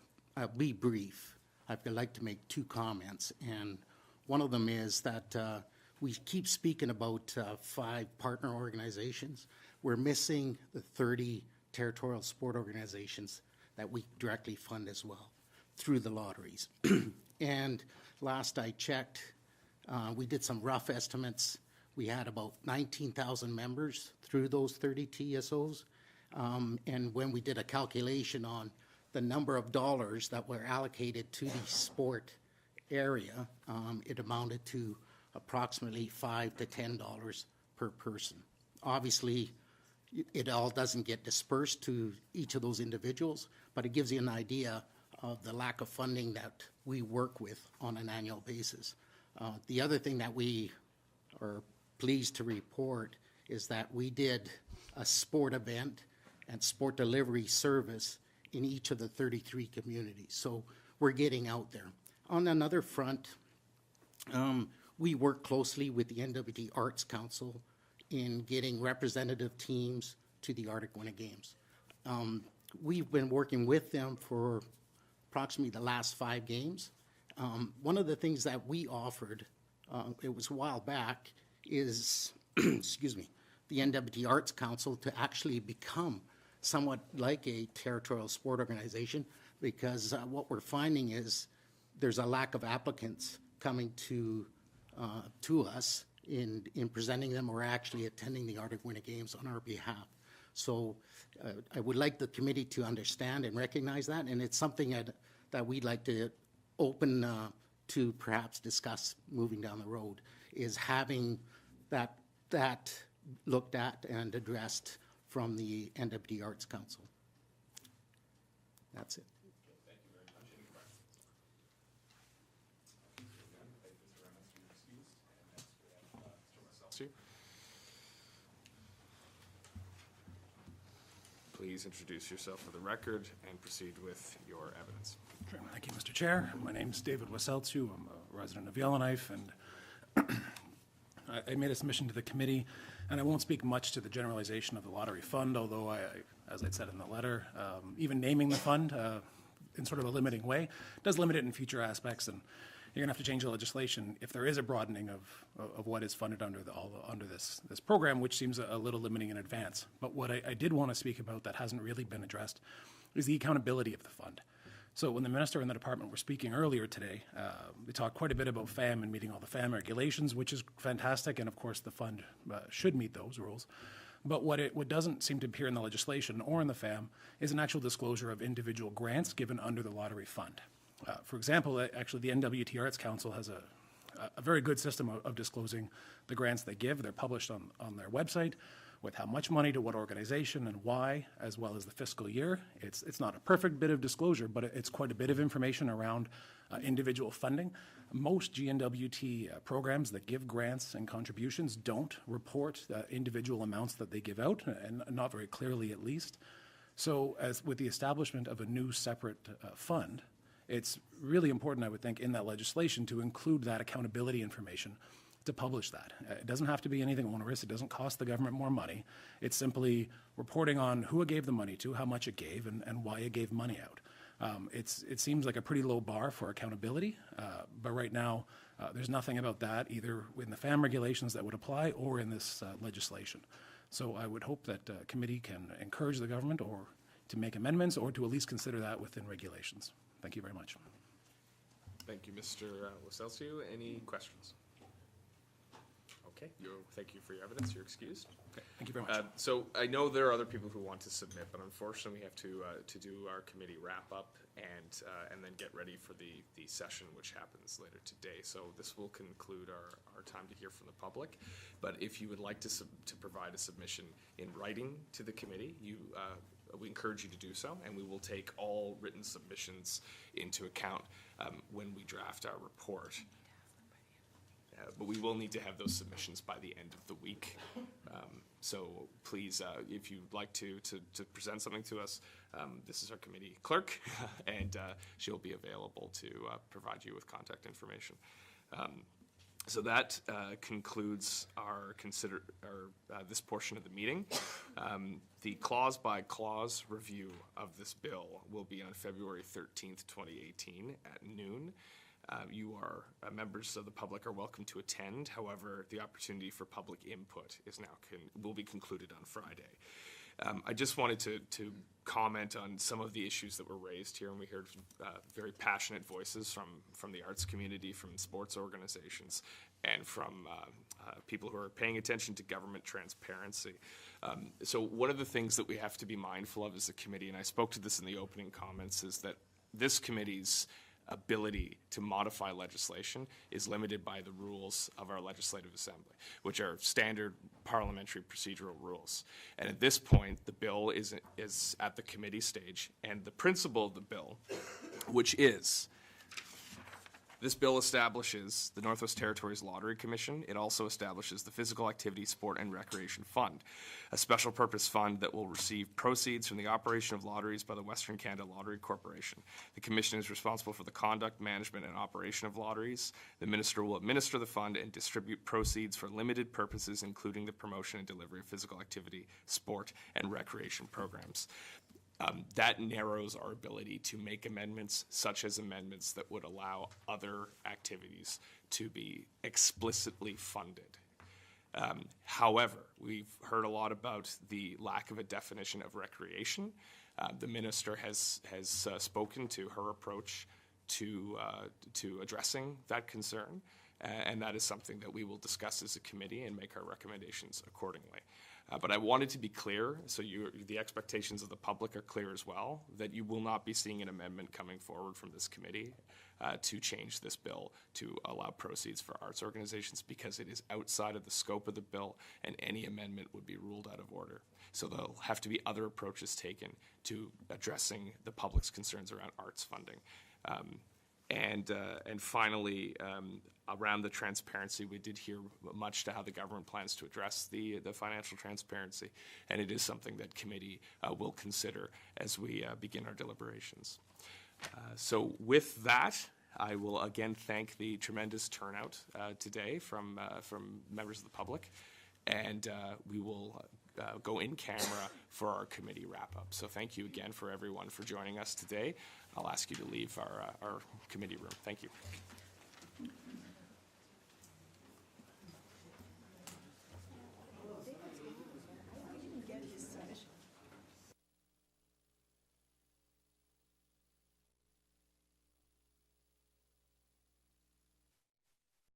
be brief. I'd like to make 2 comments, and one of them is that we keep speaking about 5 partner organizations. We're missing the 30 territorial sport organizations that we directly fund as well through the lotteries. And last I checked, we did some rough estimates. We had about 19,000 members through those 30 TSOs. And when we did a calculation on the number of dollars that were allocated to the sport area, it amounted to approximately $5 to $10 per person. Obviously, it all doesn't get dispersed to each of those individuals, but it gives you an idea of the lack of funding that we work with on an annual basis. The other thing that we are pleased to report is that we did a sport event and sport delivery service in each of the 33 communities. So we're getting out there. On another front, we work closely with the NWT Arts Council in getting representative teams to the Arctic Winter Games. We've been working with them for approximately the last 5 games. One of the things that we offered, it was a while back, is, excuse me, the NWT Arts Council to actually become somewhat like a territorial sport organization, because what we're finding is there's a lack of applicants coming to us in presenting them or actually attending the Arctic Winter Games on our behalf. So I would like the committee to understand and recognize that, and it's something that we'd like to open to perhaps discuss moving down the road, is having that looked at and addressed from the NWT Arts Council. That's it. Thank you very much. Any questions? Please introduce yourself for the record and proceed with your evidence. Sure. Thank you, Mr. Chair. My name's David Waseltsu. I'm a resident of Yellowknife, and I made a submission to the committee, and I won't speak much to the generalization of the lottery fund, although as I said in the letter, even naming the fund in sort of a limiting way does limit it in future aspects, and you're going to have to change the legislation if there is a broadening of what is funded under this program, which seems a little limiting in advance. But what I did want to speak about that hasn't really been addressed is the accountability of the fund. So when the minister and the department were speaking earlier today, they talked quite a bit about FAM and meeting all the FAM regulations, which is fantastic, and of course the fund should meet those rules. But what doesn't seem to appear in the legislation or in the FAM is an actual disclosure of individual grants given under the lottery fund. For example, actually the NWT Arts Council has a very good system of disclosing the grants they give. They're published on their website. with how much money to what organization and why, as well as the fiscal year. It's not a perfect bit of disclosure, but it's quite a bit of information around individual funding. Most GNWT programs that give grants and contributions don't report individual amounts that they give out, and not very clearly at least. So as with the establishment of a new separate fund, it's really important, I would think, in that legislation to include that accountability information, to publish that. It doesn't have to be anything onerous. It doesn't cost the government more money. It's simply reporting on who it gave the money to, how much it gave, and why it gave money out. It seems like a pretty low bar for accountability, but right now there's nothing about that either in the FAM regulations that would apply or in this legislation. So I would hope that committee can encourage the government or to make amendments or to at least consider that within regulations. Thank you very much. Thank you, Mr. Waselsu. Any questions? Okay, thank you for your evidence. You're excused. Okay, thank you very much. So I know there are other people who want to submit, but unfortunately we have to do our committee wrap up and then get ready for the session, which happens later today. So this will conclude our time to hear from the public. But if you would like to provide a submission in writing to the committee, we encourage you to do so, and we will take all written submissions into account when we draft our report. But we will need to have those submissions by the end of the week. So please, if you'd like to present something to us, this is our committee clerk, and she'll be available to provide you with contact information. So that concludes this portion of the meeting. The clause-by-clause review of this bill will be on February 13th, 2018 at noon. Members of the public are welcome to attend. However, the opportunity for public input will be concluded on Friday. I just wanted to comment on some of the issues that were raised here, and we heard very passionate voices from the arts community, from sports organizations, and from people who are paying attention to government transparency. So one of the things that we have to be mindful of as a committee, and I spoke to this in the opening comments, is that this committee's ability to modify legislation is limited by the rules of our legislative assembly, which are standard parliamentary procedural rules. And at this point, the bill is at the committee stage, and the principle of the bill, which is this bill establishes the Northwest Territories Lottery Commission. It also establishes the Physical Activity, Sport and Recreation Fund, a special purpose fund that will receive proceeds from the operation of lotteries by the Western Canada Lottery Corporation. The Commission is responsible for the conduct, management, and operation of lotteries. The Minister will administer the fund and distribute proceeds for limited purposes, including the promotion and delivery of physical activity, sport, and recreation programs. That narrows our ability to make amendments, such as amendments that would allow other activities to be explicitly funded. However, we've heard a lot about the lack of a definition of recreation. The minister has spoken to her approach to addressing that concern, and that is something that we will discuss as a committee and make our recommendations accordingly. But I wanted to be clear, so the expectations of the public are clear as well, that you will not be seeing an amendment coming forward from this committee to change this bill to allow proceeds for arts organizations, because it is outside of the scope of the bill, and any amendment would be ruled out of order. So there'll have to be other approaches taken to addressing the public's concerns around arts funding. And finally, around the transparency, we did hear much to how the government plans to address the financial transparency, and it is something that committee will consider as we begin our deliberations. So with that, I will again thank the tremendous turnout today from members of the public, and we will go in camera for our committee wrap-up. So thank you again for everyone for joining us today. I'll ask you to leave our committee room. Thank you.